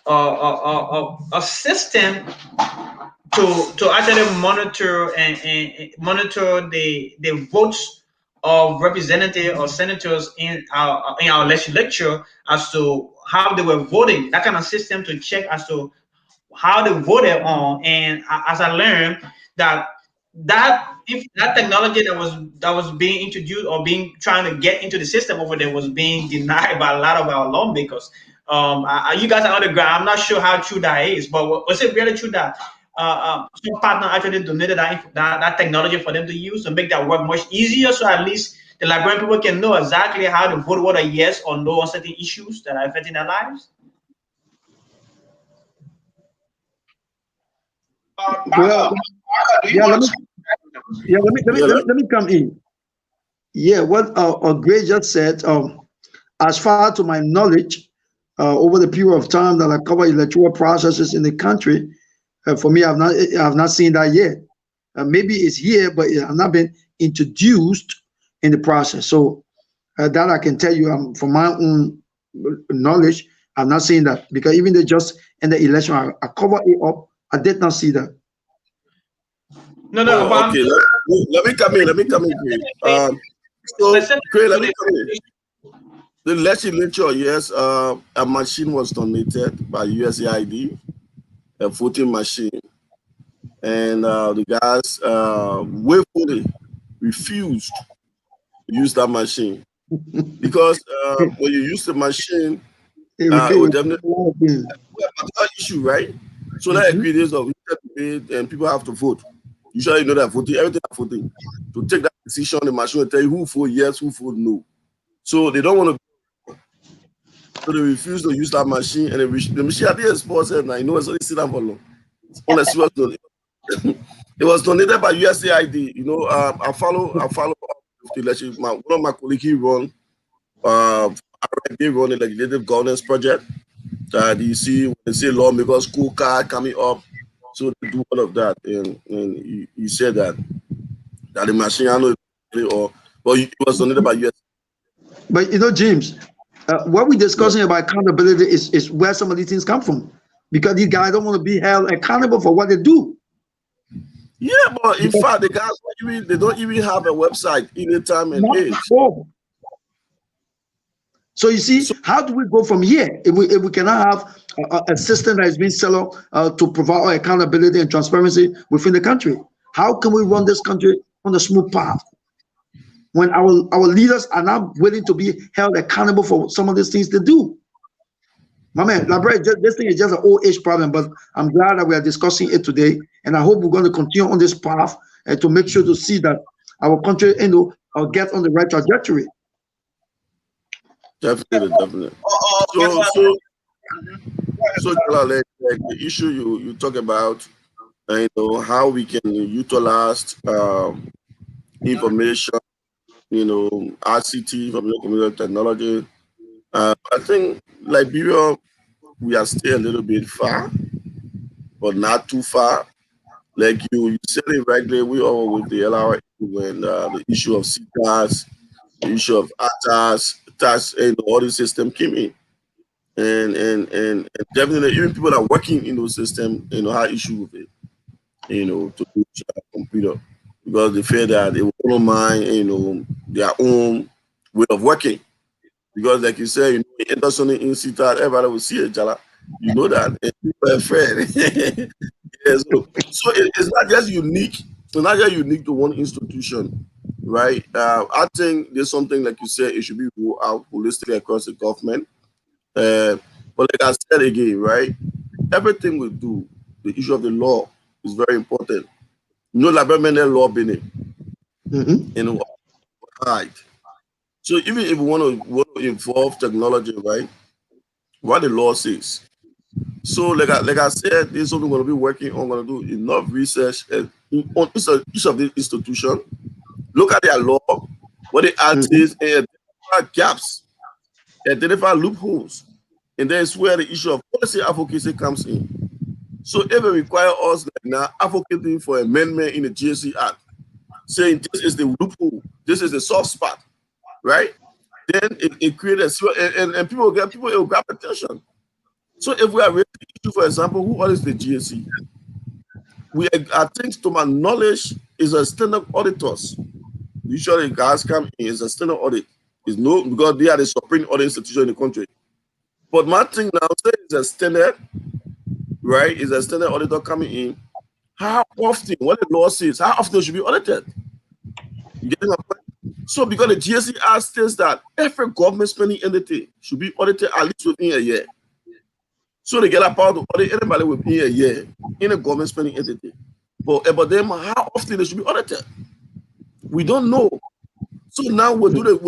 a system to actually monitor and monitor the votes of representatives or senators in our legislature as to how they were voting. That kind of system to check as to how they voted on. And as I learned that if that technology that was being introduced or being trying to get into the system over there was being denied by a lot of our lawmakers. You guys are on the ground. I'm not sure how true that is, but was it really true that some partner actually donated that technology for them to use to make that work much easier? So at least the librarian people can know exactly how to vote whether yes or no on certain issues that are affecting their lives. Well, Do you yeah, want to? let me come in. Yeah, what Gray just said, as far to my knowledge, over the period of time that I cover electoral processes in the country, for me, I've not seen that yet. Maybe it's here, but it has not been introduced in the process. So that I can tell you, from my own knowledge, I've not seen that, because even they just in the election, I cover it up. I did not see that. No, Oh, okay. Let me come in. Let me come in, Craig. So, Craig, let me come in. The legislature, yes, a machine was donated by USAID, a voting machine, and the guys willfully refused to use that machine because when you use the machine, it will definitely a issue, right? So that ingredients of debate and people have to vote. Usually, you know that voting, everything are voting. To take that decision, the machine will tell you who vote yes, who vote no. So they don't want to. So they refuse to use that machine, and the machine at the export said, "Now you know it's only sit down for long." Honestly, it was donated by USAID. You know, I follow up with the election. One of my colleagues he run a legislative governance project. You see, when they say lawmakers school card coming up, so they do all of that, and he said that the machine I know, but it was donated by US. But you know, James, what we're discussing about accountability is where some of these things come from, because these guys don't want to be held accountable for what they do. Yeah, but in fact, the guys they don't even have a website in time and age. So you see, how do we go from here if we cannot have a system that is being set up to provide accountability and transparency within the country? How can we run this country on a smooth path when our leaders are not willing to be held accountable for some of these things they do? My man, this thing is just an old age problem, but I'm glad that we are discussing it today, and I hope we're going to continue on this path and to make sure to see that our country, get on the right trajectory. Definitely. So, like the issue you talk about, how we can utilize information, RCT, information communication technology. I think Liberia, we are still a little bit far, but not too far. Like you said it right there, we are with the LRA when the issue of CTAS, the issue of ATAS, TAS, and all the system came in. And definitely even people that are working in those systems, have issue with it, to use a computer because they fear that they will undermine, their own way of working. Because like you said, Anderson in CTAS, everybody will see it, Jala. You know that. And people are afraid. Yeah, it's not just unique. It's not just unique to one institution, right? I think there's something like you said, it should be rolled out holistically across the government. But like I said again, right? Everything we do, the issue of the law is very important. No Liberia law being it, Mm-hmm. hide. So even if we want to involve technology, right? What the law says. So like I said, this is something we're going to be working on. Going to do enough research on each of the institution. Look at their law, what the act Mm-hmm. is, and identify gaps, identify loopholes, and then it's where the issue of policy advocacy comes in. So if it require us like now advocating for amendment in the GSC Act, saying this is the loophole, this is the soft spot, right? Then it creates and people it will grab attention. So if we are raising the issue, for example, who audits the GSC? I think to my knowledge is a standard auditors. Usually guys come in is a standard audit. Is no because they are the supreme audit institution in the country. But my thing now is a standard, right? Is a standard auditor coming in. How often, what the law says, how often should be audited? You getting my point? So because the GSC Act states that every government spending entity should be audited at least within a year. So they get a power to audit anybody within a year in a government spending entity. But then how often they should be audited? We don't know. So now we'll do the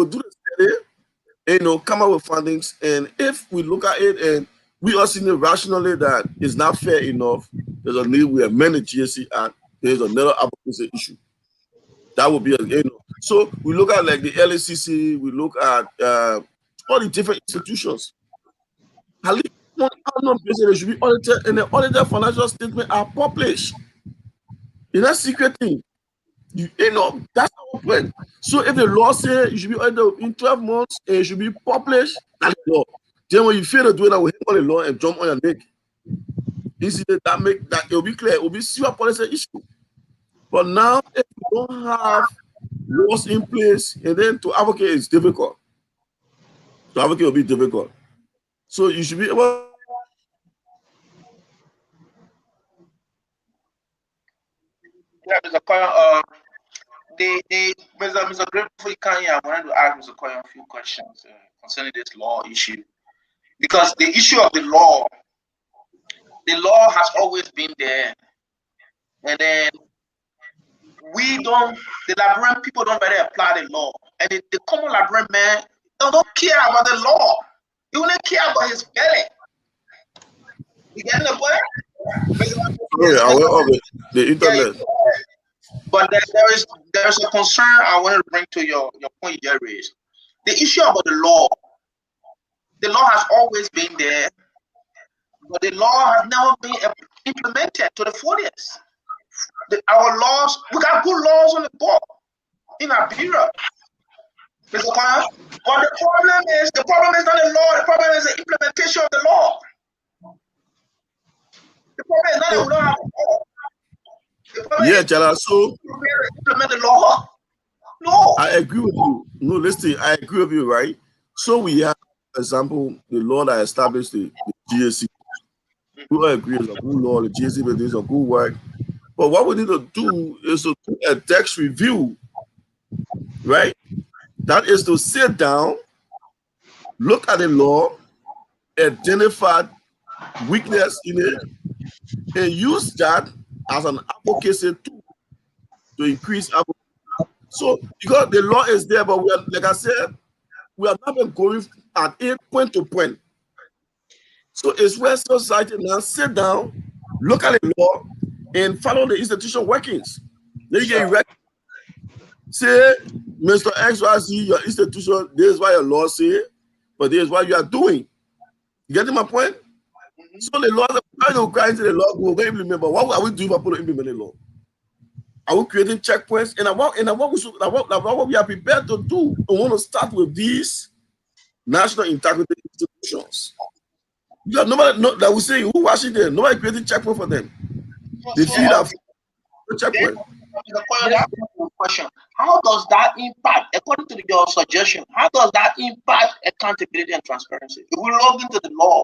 study, come up with findings. And if we look at it and we are seeing it rationally that it's not fair enough, there's a need we amend the GSC Act, there's another advocacy issue. That would be So we look at like the LACC, we look at all the different institutions. At least one person should be audited, and the audited financial statement are published. It's not secret thing. That's our point. So if the law says you should be audited in 12 months and it should be published, that's the law. Then when you fail to do it, we hit on the law and jump on your neck. Incident that make that it will be clear, it will be serious policy issue. But now if you don't have laws in place, and then to advocate is difficult. To advocate will be difficult. So you should be able. Yeah, Mr. Koyon, Mr. Grateful Kanye, I wanted to ask Mr. Koyon a few questions concerning this law issue. Because the issue of the law has always been there. And then the Liberian people don't really apply the law. And the common Liberian man don't care about the law. He only care about his belly. You getting the point? Sorry, aware of it. The internet. Yeah, but there's a concern I want to bring to your point you raised. The issue about the law has always been there, but the law has never been implemented to the fullest. Our laws, we got good laws on the book in Liberia. But the problem is not the law, the problem is the implementation of the law. The problem is not that we don't have a law. Yeah, Chala, so implement the law. No. I agree with you. No, listen, I agree with you, right? So we have, for example, the law that established the GSC. We agree it's a good law, the GSC is a good work. But what we need to do is to do a text review, right? That is to sit down, look at the law, identify weakness in it, and use that as an advocacy tool to increase advocacy. So because the law is there, but we are, like I said, we are not been going at it point to point. So it's where society now sit down, look at the law, and follow the institution workings. Then you get erect. Say, Mr. XYZ, your institution, this is what your law say, but this is what you are doing. You getting my point? So the law, I don't cry into the law, we're going to implement, but what are we doing to implement the law? Are we creating checkpoints? And what we are prepared to do. We want to start with these national integrity institutions. You have nobody that will say, who Washington? Nobody creating checkpoint for them. They feel that checkpoint. The question: how does that impact, according to your suggestion, how does that impact accountability and transparency? If we log into the law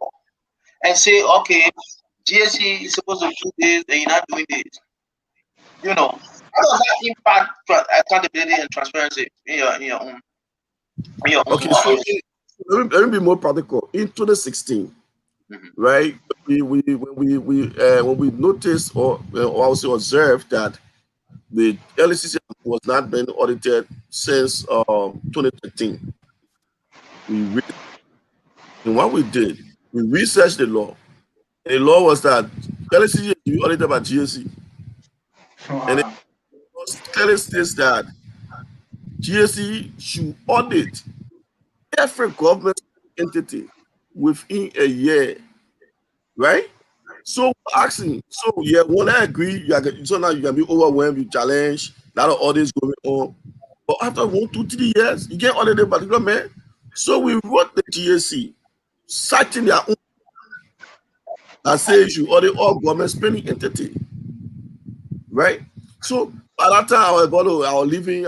and say, okay, GSC is supposed to do this and you're not doing this, you know, how does that impact accountability and transparency in your own? Okay, so let me be more practical. In 2016, right, when we noticed or also observed that the LCC was not being audited since 2013. And what we did, we researched the law. And the law was that LCC is to be audited by GSC. And it clearly states that GSC should audit every government entity within a year, right? So asking, so yeah, when I agree, so now you can be overwhelmed, you challenge, a lot of audits going on. But after 1, 2, 3 years, you get audited by particular man. So we wrote the GSC, citing their own that says you audit all government spending entity, right? So by that time, I was leaving,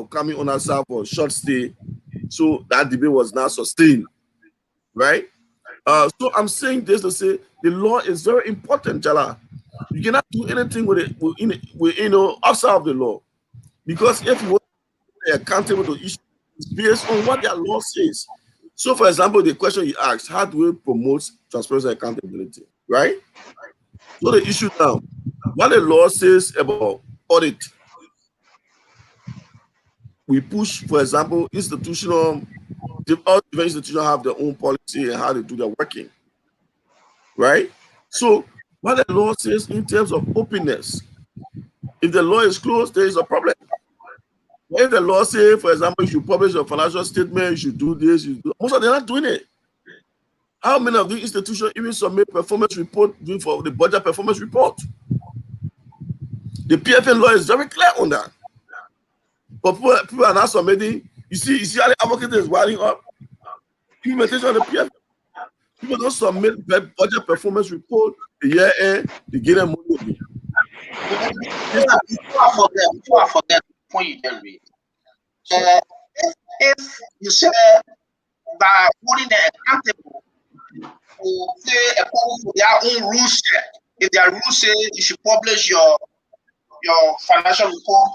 coming on ourselves for a short stay. So that debate was not sustained, right? So I'm saying this to say the law is very important, Jala. You cannot do anything with it, outside of the law, because if you want to be accountable to issues based on what their law says. So, for example, the question you asked: how do we promote transparency and accountability? Right. So the issue now, what the law says about audit, we push, for example, all different institutions have their own policy and how they do their working. Right? So what the law says in terms of openness, if the law is closed, there is a problem. If the law says, for example, you should publish your financial statement, you should do this, most of them are not doing it. How many of these institutions even submit performance report for the budget performance report? The PFN law is very clear on that. But people are not submitting. You see how the advocate is winding up implementation of the PFN. People don't submit budget performance report the year end, they get them money. Before I forget the point you just made. If you say by holding them accountable to say according to their own rules set, if their rules say you should publish your financial report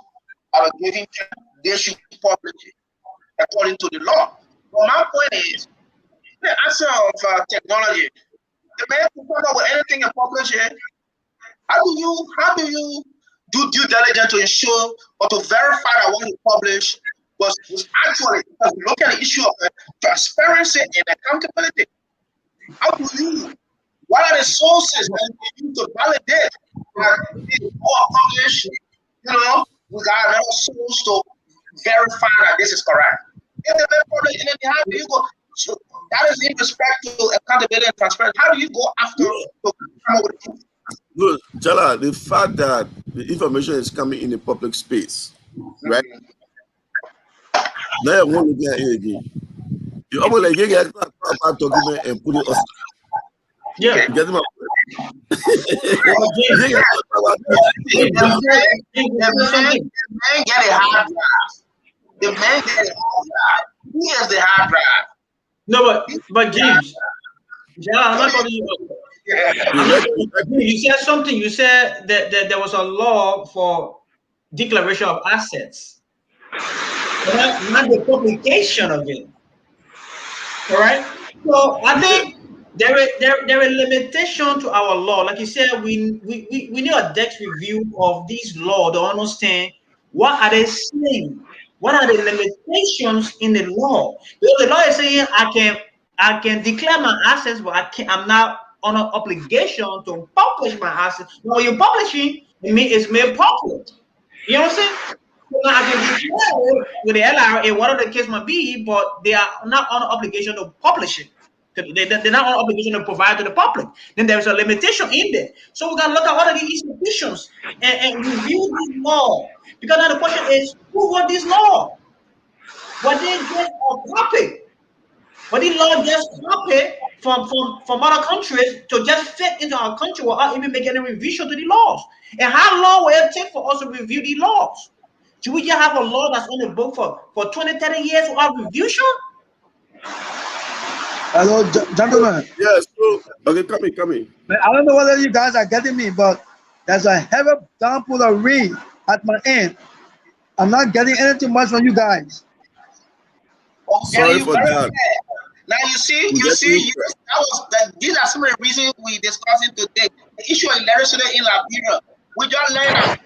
at a given time, they should publish it according to the law. But my point is, the answer of technology, the man can come up with anything and publish it. How do you do due diligence to ensure or to verify that what you publish was actually, because we look at the issue of transparency and accountability. How do you, what are the sources that you use to validate that this was published? We got another source to verify that this is correct. If they publish anything, how do you go? So that is in respect to accountability and transparency. How do you go after to come up with it? Look, Jala, the fact that the information is coming in the public space, right? Now you want to get it again. You almost like you get a document and put it on. Yeah. You get them up. The man get a hard drive. The man get a hard drive. He has the hard drive. No, but James, I'm not going to you. You said something. You said that there was a law for declaration of assets, not the publication of it. All right. So I think there are limitations to our law. Like you said, we need a depth review of these laws to understand what are they saying. What are the limitations in the law? Because the law is saying I can I can declare my assets, but I'm not on an obligation to publish my assets. When you're publishing, it's made public. You know what I'm saying? So now I can declare it with the LRA, whatever the case might be, but they are not on an obligation to publish it. They're not on obligation to provide to the public. Then there's a limitation in there. So we got to look at what are the institutions and review these laws. Because now the question is, who wrote this law? Were they just a copy? But the law just copy from other countries to just fit into our country without even making any revision to the laws. And how long will it take for us to review the laws? Should we just have a law that's on the book for 20, 30 years without revision? Hello, gentlemen. Yes. So, okay, come in. I don't know whether you guys are getting me, but there's a heavy downpour of rain at my end. I'm not getting anything much from you guys. Sorry for that. Now these are some of the reasons we discussing today. The issue of electricity in Liberia. We just learned that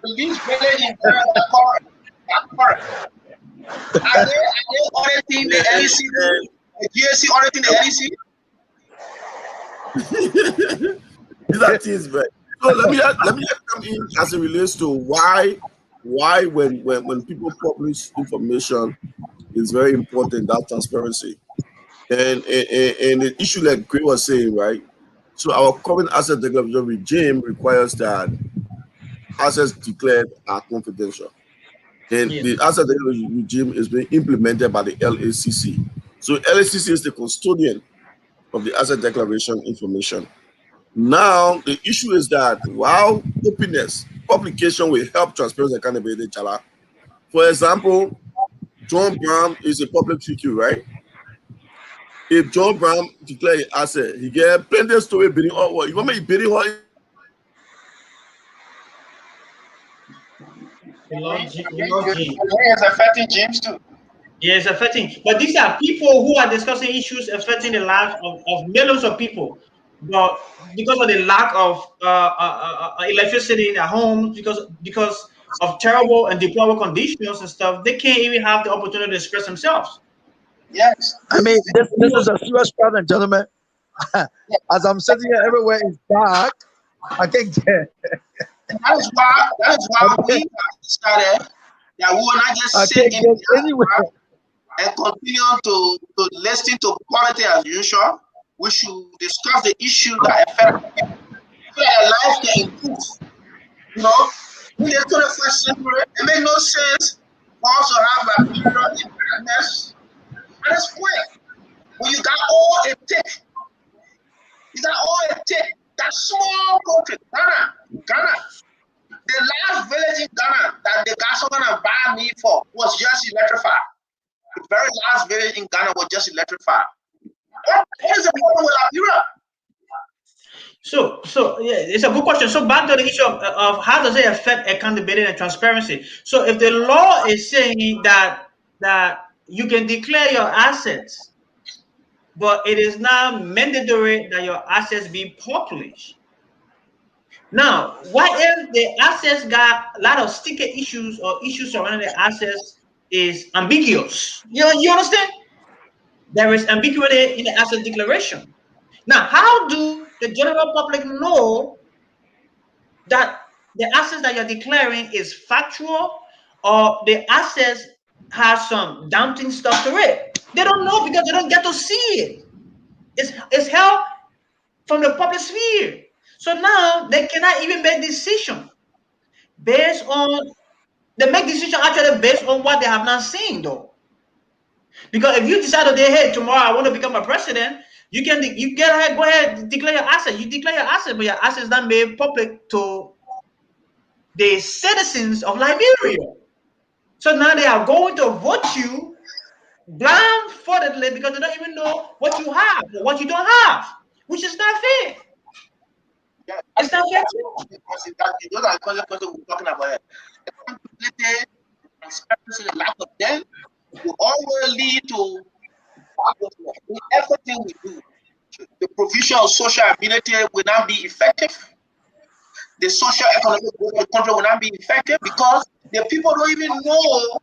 the least village in Ghana are they auditing the LEC? The GSC auditing the LEC? These are things, but so let me come in as it relates to why when people publish information, it's very important, that transparency. And the issue like Gray was saying, right? So our current asset declaration regime requires that assets declared are confidential. And the asset declaration regime is being implemented by the LACC. So LACC is the custodian of the asset declaration information. Now, the issue is that while openness, publication will help transparency and accountability, Chala. For example, John Brown is a public figure, right? If John Brown declare an asset, he get plenty of story bidding or what? You want me bidding what? It's affecting James too. Yes, affecting. But these are people who are discussing issues affecting the lives of millions of people. But because of the lack of electricity in their homes, because of terrible and deplorable conditions and stuff, they can't even have the opportunity to express themselves. Yes. I mean, this is a serious problem, gentlemen. As I'm sitting here, everywhere is dark. I can't get. That is why we decided that we will not just sit in anywhere and continue to listen to quality as usual. We should discuss the issues that affect people so that life can improve. You know, in the 21st century, it makes no sense for us to have a period in darkness. And it's quick. When you got all it takes, that small country, Ghana, the last village in Ghana that the gas gonna buy me for was just electrified. The very last village in Ghana was just electrified. What is the problem with Liberia? So yeah, it's a good question. So back to the issue of how does it affect accountability and transparency? So if the law is saying that you can declare your assets, but it is now mandatory that your assets be published. Now, what if the assets got a lot of sticker issues or issues surrounding the assets is ambiguous? You understand? There is ambiguity in the asset declaration. Now, how do the general public know that the assets that you're declaring is factual or the assets has some daunting stuff to it? They don't know because they don't get to see it. It's held from the public sphere. So now they cannot even make decisions based on, they make decisions actually based on what they have not seen though. Because if you decide today, hey, tomorrow I want to become a president, you go ahead, declare your asset. You declare your asset, but your asset is not made public to the citizens of Liberia. So now they are going to vote you blindfoldedly because they don't even know what you have or what you don't have, which is not fair. Yeah, it's not fair. Those are the consequences we're talking about. Accountability, transparency, the lack of them will always lead to everything we do. The provision of social amenity will not be effective. The social economic growth of the country will not be effective because the people don't even know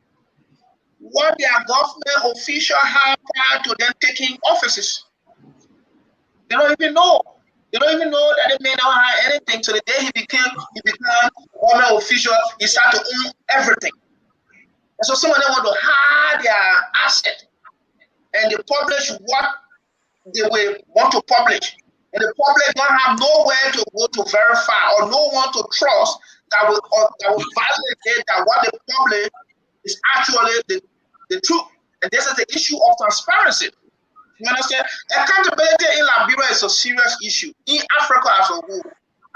what their government official have prior to them taking offices. They don't even know. They don't even know that they may not have anything. So the day he became government official, he started to own everything. And so some of them want to hide their asset, and they publish what they will want to publish. And the public don't have nowhere to go to verify or no one to trust that will validate that what they publish is actually the truth. And this is the issue of transparency. You understand? Accountability in Liberia is a serious issue. In Africa as a whole,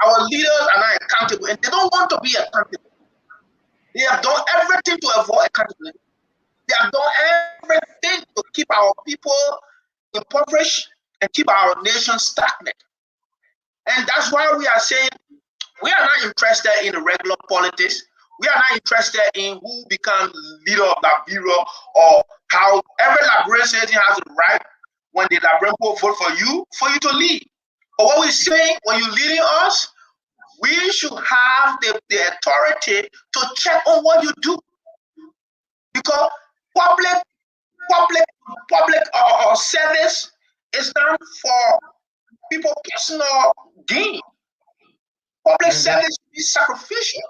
our leaders are not accountable, and they don't want to be accountable. They have done everything to avoid accountability. They have done everything to keep our people impoverished and keep our nation stagnant. And that's why we are saying we are not interested in the regular politics. We are not interested in who becomes leader of Liberia or how every Liberian citizen has the right when the Liberian people vote for you to lead. But what we're saying, when you're leading us, we should have the authority to check on what you do. Because public service is not for people personal gain. Public service is sacrificial.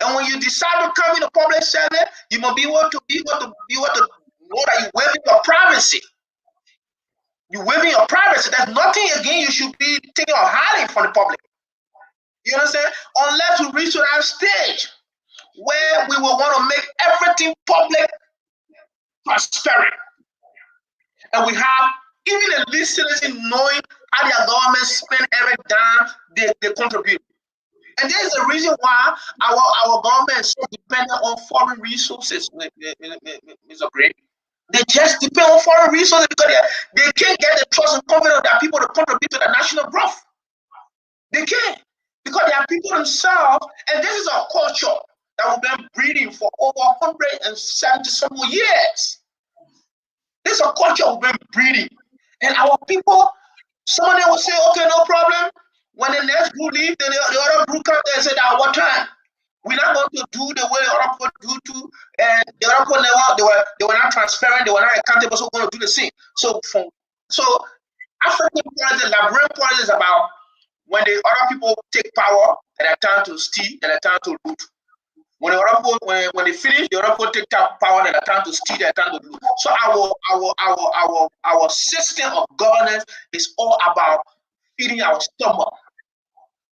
And when you decide to come into public service, you must be able to know that you're waiving your privacy. You're waiving your privacy. There's nothing again you should be taking or hiding from the public. You understand? Unless we reach to that stage where we will want to make everything public, transparent. And we have even the least citizen knowing how their government spend every dime they contribute. And there's a reason why our government is so dependent on foreign resources, Mr. Gray. They just depend on foreign resources because they can't get the trust and confidence that people to contribute to the national growth. They can't. Because they are people themselves, and this is a culture that we've been breeding for over 170 some more years. This is a culture we've been breeding. And our people, some of them will say, okay, no problem. When the next group leaves, then the other group comes and say that what time? We're not going to do the way the other people do too. And the other people they were not transparent, they were not accountable, so we're going to do the same. So African politics, Liberian politics is about when the other people take power, and they turn to steal, and they turn to loot. When the other people, when they finish, the other people take power, and they turn to steal, they turn to loot. So our system of governance is all about feeding our stomach.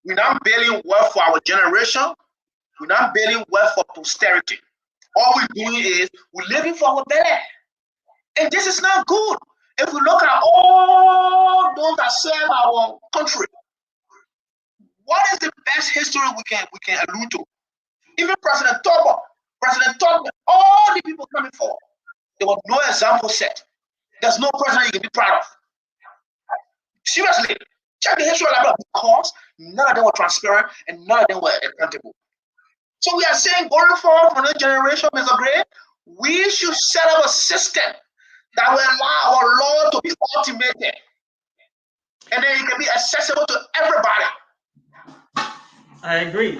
We're not building wealth for our generation. We're not building wealth for posterity. All we're doing is we're living for our belly. And this is not good. If we look at all those that serve our country, what is the best history we can allude to? Even President Tubman, all the people coming forward, there was no example set. There's no president you can be proud of. Seriously, check the history of Liberia because none of them were transparent and none of them were accountable. So we are saying going forward for the generation, Mr. Gray, we should set up a system that will allow our law to be automated. And then it can be accessible to everybody. I agree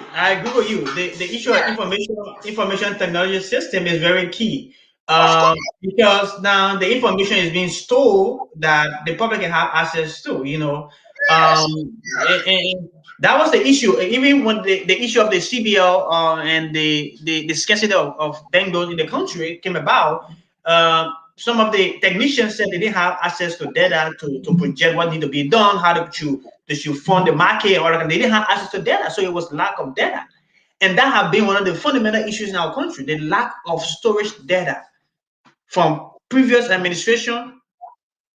with you. The issue of information technology system is very key. Because now the information is being stored that the public can have access to, and that was the issue. Even when the issue of the CBL and the scarcity of bank loans in the country came about, some of the technicians said they didn't have access to data to project what needed to be done, how they should fund the market, or they didn't have access to data, so it was lack of data. And that has been one of the fundamental issues in our country, the lack of storage data from previous administration,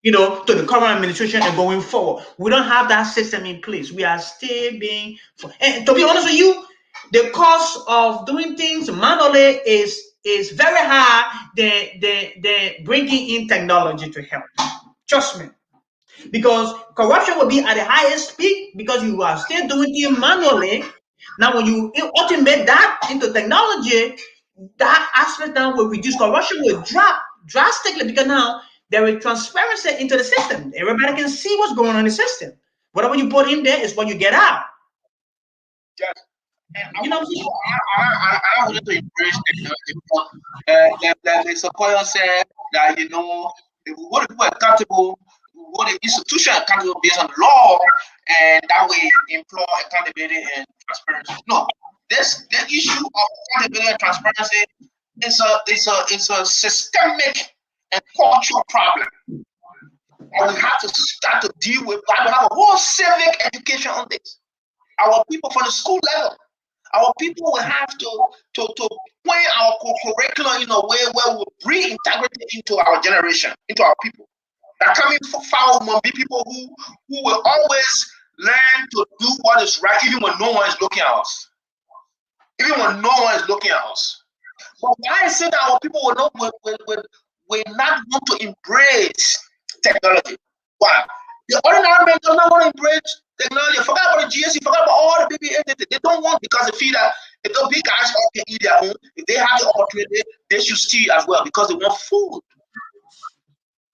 to the current administration and going forward. We don't have that system in place. We are still being, and to be honest with you, the cost of doing things manually is very high than bringing in technology to help. Trust me. Because corruption will be at the highest peak because you are still doing it manually. Now, when you automate that into technology, that aspect now will reduce corruption, will drop drastically because now there is transparency into the system. Everybody can see what's going on in the system. Whatever you put in there is what you get out. Yes. And You know our what I'm saying? people are willing to embrace technology. But the Sequoia said that, if we hold the people accountable, we hold the institution accountable based on law, and that way employ accountability and transparency. No, the issue of accountability and transparency is a systemic and cultural problem. And we have to start to deal with. We have to have a whole civic education on this. Our people from the school level, our people will have to point our curriculum in a way where we bring integrity into our generation, into our people. That coming forward will be people who will always learn to do what is right, even when no one is looking at us. Even when no one is looking at us. But why is it that our people will not want to embrace technology? Why? The ordinary man does not want to embrace technology. Forget about the GSC, forget about all the BBA. They don't want, because they feel that if the big guys all can eat their own, if they have the opportunity, they should steal as well because they want food.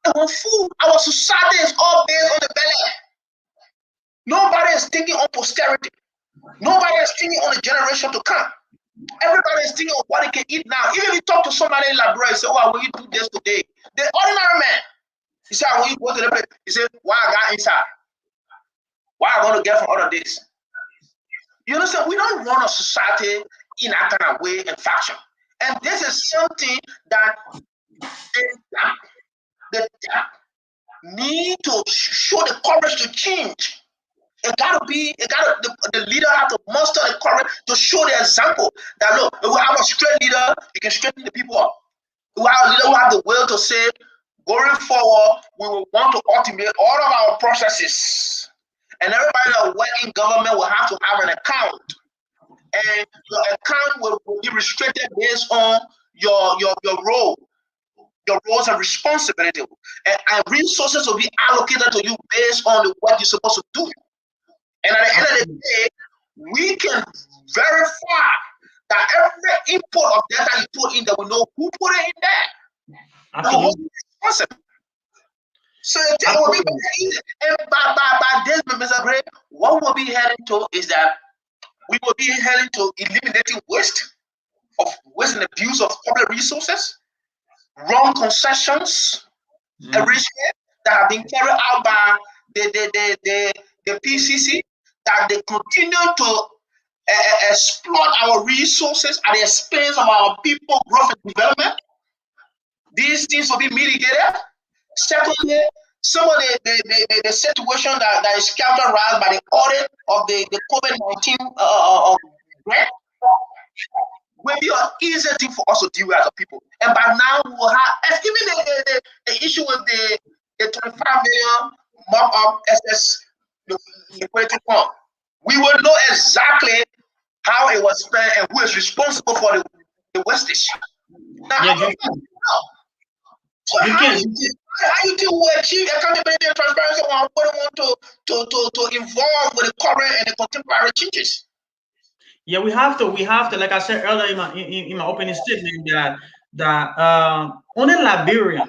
They want food. Our society is all based on the belly. Nobody is thinking on posterity. Nobody is thinking on the generation to come. Everybody is thinking of what they can eat now. Even if you talk to somebody in library, say, "Oh, will you do this today?" The ordinary man, he said, "When you go to the place," he said, "Why I got inside? Why I going to get from all of this?" You understand? We don't want a society in that kind of way and faction. And this is something that they need to show the courage to change. The leader have to muster the courage to show the example that, look, if we have a straight leader, he can straighten the people up. If we have a leader who have the will to say, going forward, we will want to automate all of our processes. And everybody that work in government will have to have an account. And your account will be restricted based on your role, your roles and responsibility. And resources will be allocated to you based on the work you're supposed to do. And at the end of the day, we can verify that every input of data you put in there, we know who put it in there. Absolutely. So it will be very easy. And by this, Mr. Gray, what we'll be heading to is that we will be heading to eliminating waste and abuse of public resources, wrong concessions, enrichment that have been carried out by the PCC, that they continue to exploit our resources at the expense of our people, growth and development. These things will be mitigated. Secondly, some of the situation that is characterized by the audit of the COVID-19 grant will be an easy thing for us to deal with as a people. And by now, we will have, even the issue with the 25 million mock-up SS liquidity fund, we will know exactly how it was spent and who is responsible for the wastage. Now, Yeah, so how you think we achieve accountability and transparency when we want to involve with the current and the contemporary changes? Yeah, we have to. Like I said earlier in my opening statement, that only Liberia,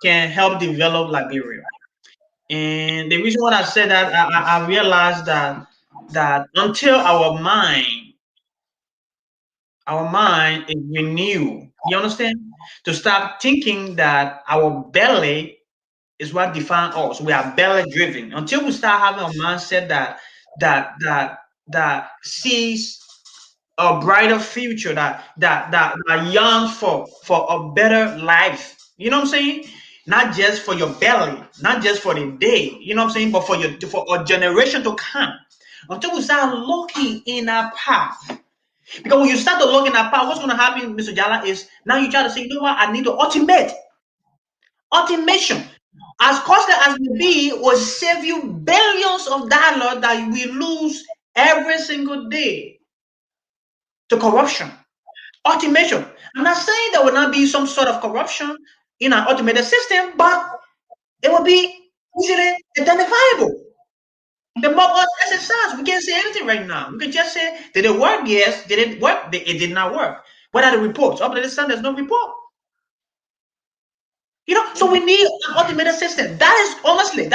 can help develop Liberia. And the reason why I said that, I realized that until our mind is renewed, you understand, to stop thinking that our belly is what defines us. We are belly driven. Until we start having a mindset that sees a brighter future, that yearns for a better life. You know what I'm saying? Not just for your belly, not just for the day. You know what I'm saying? But for a generation to come. Until we start looking in our path. Because when you start to look in our path, what's going to happen, Mr. Jala, is now you try to say, you know what? I need to automate. Automation, as costly as it be, will save you billions of dollars that we lose every single day to corruption. Automation. I'm not saying there will not be some sort of corruption in an automated system, but it will be easily identifiable. The mock us exercise, we can't say anything right now. We can just say, did it work? Yes. Did it work? It did not work. What are the reports? Up to this time, there's no report. So we need an automated system. That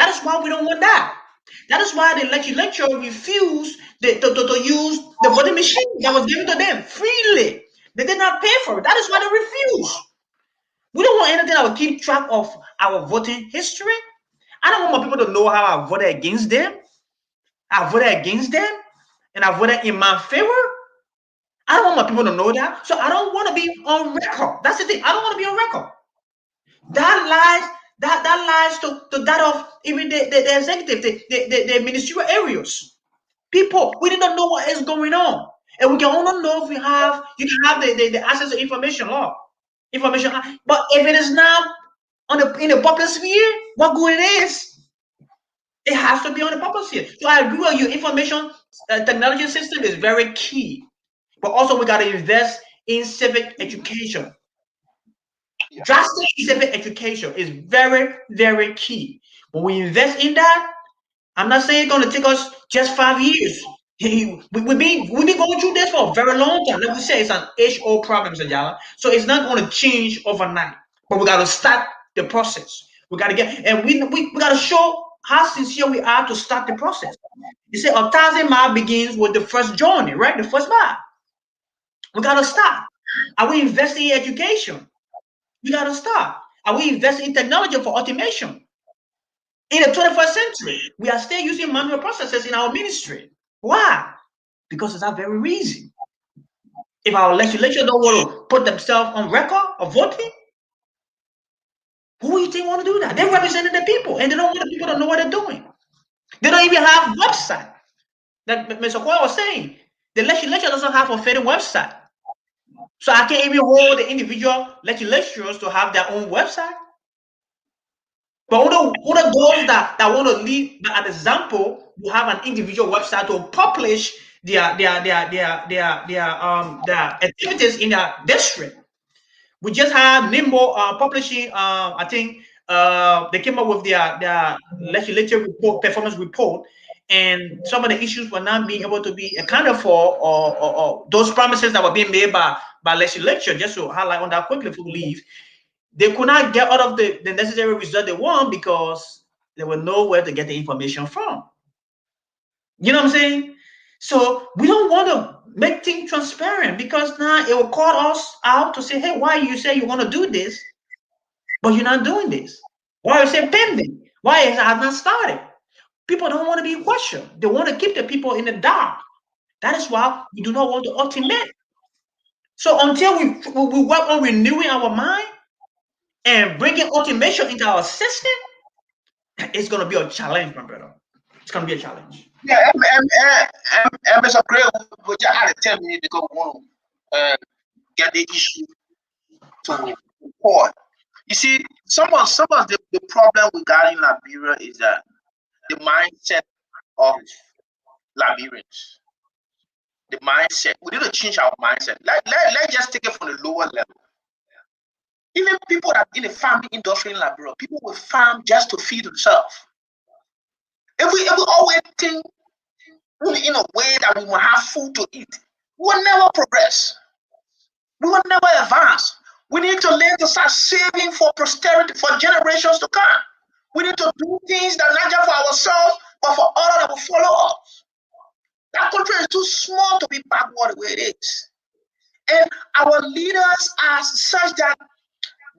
is why we don't want that. That is why the legislature refused to use The voting machine that was given to them freely. They did not pay for it. That is why they refuse. We don't want anything that will keep track of our voting history. I don't want my people to know how I voted against them. I voted against them and I voted in my favor. I don't want my people to know that. So I don't want to be on record. That's the thing. I don't want to be on record. That lies to that of even the executive, the ministerial areas. People, we don't know what is going on. And we can only know if you can have the access to information law. Information. But if it is not in the public sphere, what good it is? It has to be on the public sphere. So I agree with you. Information technology system is very key. But also we got to invest in civic education. Drastic civic education is very, very key. When we invest in that, I'm not saying it's going to take us just 5 years. We've been going through this for a very long time. Like we say, it's an age-old problem, Sajala. So it's not going to change overnight. But we got to start the process. We got to get, and we got to show how sincere we are to start the process. You say 1,000 miles begins with the first journey, right? The first mile. We got to start. Are we investing in education? We got to start. Are we investing in technology for automation? In the 21st century, we are still using manual processes in our ministry. Why? Because it's that very reason. If our legislature don't want to put themselves on record of voting, who do you think want to do that? They're representing the people, and they don't want the people to know what they're doing. They don't even have website. Like Mr. Kwai was saying, the legislature doesn't have a federal website. So I can't even hold the individual legislatures to have their own website. But who are those that want to lead by an example, you have an individual website to publish their activities in their district. We just had Nimbo publishing, I think they came up with their legislative report, performance report, and some of the issues were not being able to be accounted for, or those promises that were being made by legislature. Just to highlight on that quickly before we leave, they could not get out of the necessary result they want because there were nowhere to get the information from. You know what I'm saying? So we don't want to make things transparent because now it will call us out to say, hey, why you say you want to do this, but you're not doing this? Why you say pending? Why is it not started? People don't want to be questioned. They want to keep the people in the dark. That is why we do not want to automate. So until we work on renewing our mind and bringing automation into our system, it's going to be a challenge, my brother. It's going to be a challenge. Yeah, and Mr. Gray, we just had to tell me because we want to get the issue to court. You see, some of the problem we got in Liberia is that the mindset of Liberians. The mindset. We need to change our mindset. Let's just take it from the lower level. Even people that in the farming industry in Liberia, people will farm just to feed themselves. If we always think in a way that we will have food to eat, we will never progress. We will never advance. We need to learn to start saving for posterity, for generations to come. We need to do things that not just for ourselves, but for others that will follow us. That country is too small to be backward the way it is. And our leaders are such that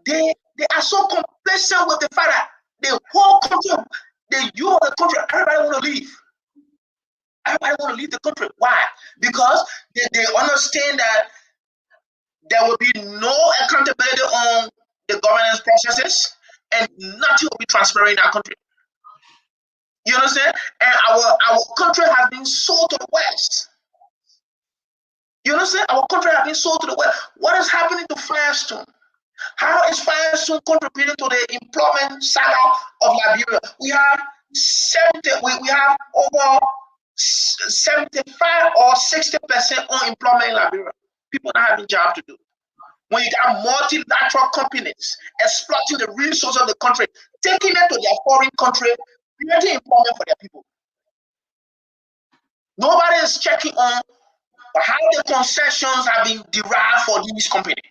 they are so complacent with the fact that the whole country, the youth of the country, everybody want to leave. Everybody want to leave the country. Why? Because they understand that there will be no accountability on the governance processes and nothing will be transparent in our country. You understand? And our country has been sold to the West. You understand? Our country has been sold to the West. What is happening to Firestone? How is Firestone contributing to the employment saga of Liberia? We have over 75 or 60% unemployment in Liberia. People not having jobs to do. When you got multilateral companies exploiting the resources of the country, taking it to their foreign country, creating employment for their people. Nobody is checking on how the concessions have been derived for these companies.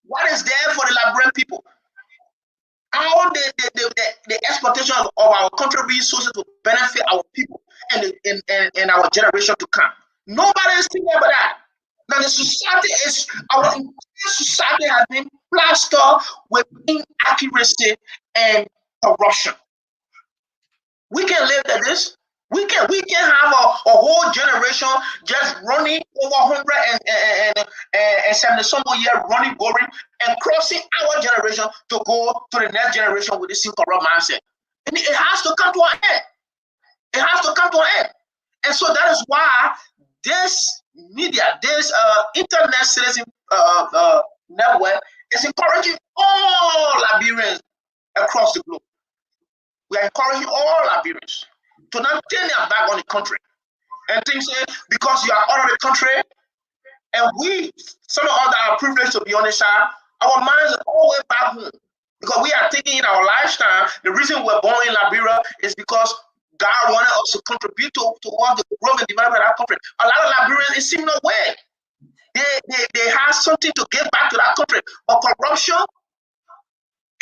What is there for the Liberian people? How the exploitation of our country resources will benefit our people and our generation to come. Nobody is thinking about that. Now the society is our entire society has been plastered with inaccuracy and corruption. We can live like this. We can have a whole generation just running over 170 some more years running, going, and crossing our generation to go to the next generation with this corrupt mindset. And it has to come to an end. It has to come to an end. And so that is why this media, this internet citizen network is encouraging all Liberians across the globe. We are encouraging all Liberians to not turn their back on the country and think, say, because you are out of the country, and we, some of us that are privileged to be on the side, our minds are all the way back home. Because we are thinking in our lifetime, the reason we're born in Liberia is because God wanted us to contribute towards the growth and development of that country. A lot of Liberians, it seems no way. They have something to give back to that country. But corruption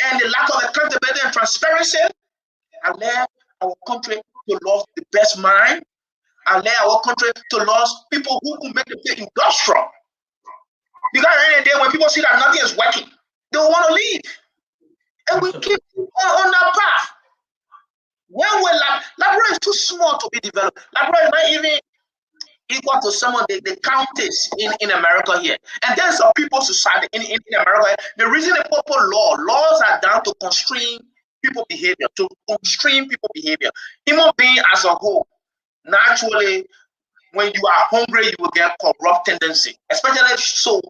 and the lack of accountability and transparency have led our country to lose the best mind, and led our country to lose people who can make the big industrial. Because at the end of the day, when people see that nothing is working, they will want to leave. And we keep on that path. When we're Liberia is too small to be developed. Liberia is not even equal to some of the counties in America here. And there's a people society in America. The reason they put laws are down to constrain people behavior, Human being as a whole, naturally, when you are hungry, you will get corrupt tendency, especially so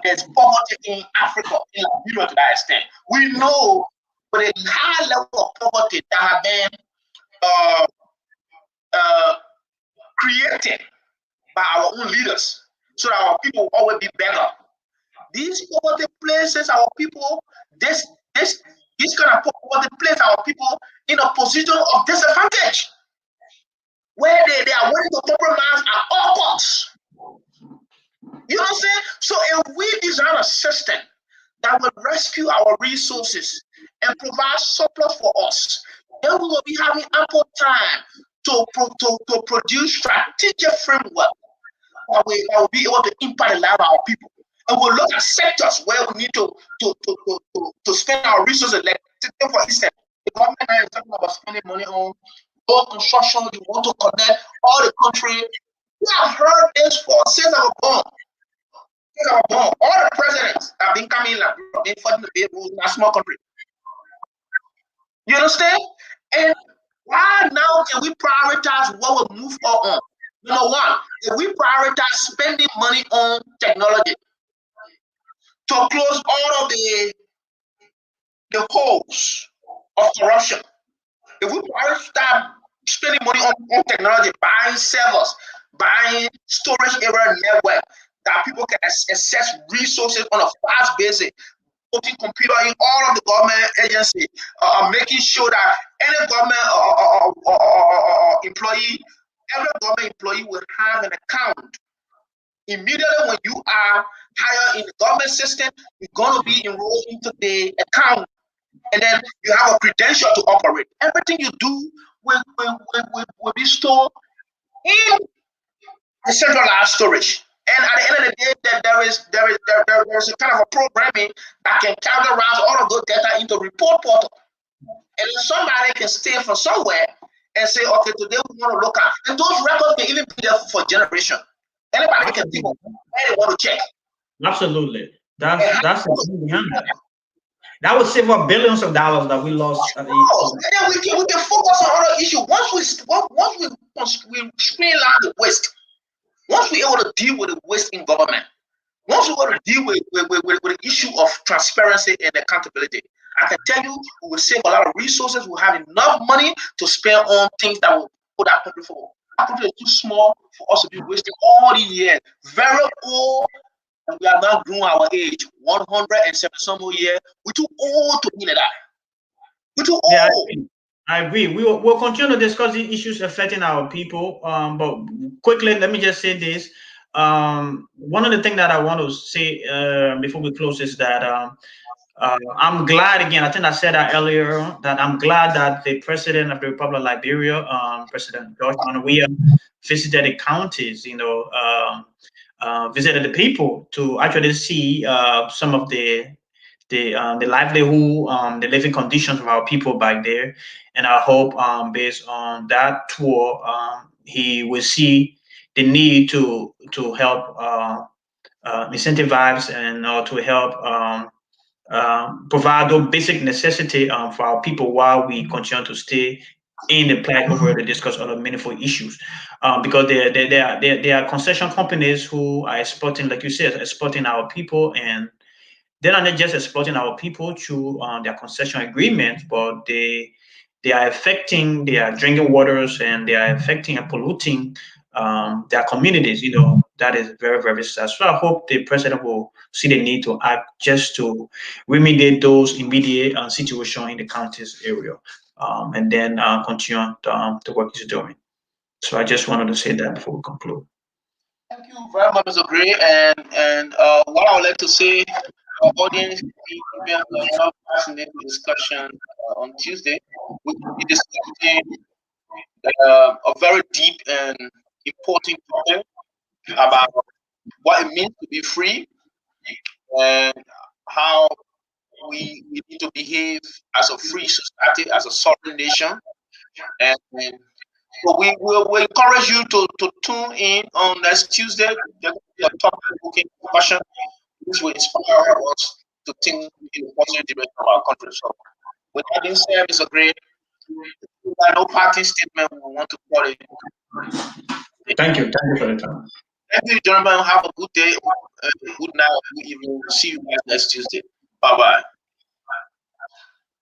there's poverty in Africa, in Liberia to that extent. We know with a high level of poverty that have been created by our own leaders, so that our people will always be better. These poverty places our people, this kind of poverty place our people in a position of disadvantage, where they are willing to compromise at all costs. You know what I'm saying? So if we design a system that will rescue our resources and provide surplus for us, then we will be having ample time to produce strategic framework that will be able to impact the life of our people. And we'll look at sectors where we need to spend our resources. Like, for instance, the government now is talking about spending money on road construction. You want to connect all the country. We have heard this since I was born. All the presidents have been coming, like, been fighting the big rules in a small country. You understand? And why now can we prioritize what will move on? Number one, if we prioritize spending money on technology to close all of the holes of corruption, if we prioritize spending money on technology, buying servers, buying storage area network that people can access resources on a fast basis, putting computer in all of the government agencies, making sure that any government employee, every government employee will have an account. Immediately when you are hired in the government system, you're going to be enrolled into the account, and then you have a credential to operate. Everything you do will be stored in the centralized storage. And at the end of the day, there is a kind of a programming that can categorize all of those data into report portal. And then somebody can stay from somewhere and say, okay, today we want to look at, and those records can even be there for generation. Anybody can think of where they want to check. Absolutely. That's behind that. That would save up billions of dollars that we lost. And then we can focus on other issues. Once we streamline the waste, once we're able to deal with the waste in government, once we're able to deal with the issue of transparency and accountability, I can tell you we will save a lot of resources. We'll have enough money to spend on things that will put our country forward. Our country is too small for us to be wasting all these years. Very old, and we are now growing our age. 170 some more years. We're too old to be like that. We're too old. Yeah, I agree. We'll continue to discuss the issues affecting our people. But quickly, let me just say this. One of the things that I want to say before we close is that I'm glad again. I think I said that earlier that I'm glad that the president of the Republic of Liberia, President George Weah, visited the counties. Visited the people to actually see some of the livelihood, the living conditions of our people back there. And I hope, based on that tour, he will see the need to help incentivize and to help provide those basic necessity for our people while we continue to stay in the plight over to discuss other meaningful issues. Because there are concession companies who are exploiting, like you said, exploiting our people, and they're not just exploiting our people through their concession agreements, but they are affecting their drinking waters, and they are affecting and polluting their communities. That is very, very sad. So I hope the president will see the need to act just to remediate those immediate situations in the county's area, and then continue the work he's doing. So I just wanted to say that before we conclude. Thank you very much, Mr. Gray. And what I would like to say, our audience, we have a fascinating discussion on Tuesday. We will be discussing a very deep and important topic about what it means to be free and how we need to behave as a free society, as a sovereign nation. And so we will encourage you to tune in on next Tuesday. There's a thought-provoking discussion which will inspire us to think in a positive direction of our country. So, with that being said, Mr. Gray, no party statement we want to call it. Thank you. Thank you for the time. Thank you, gentlemen. Have a good day, good night, good evening. See you guys next Tuesday. Bye bye.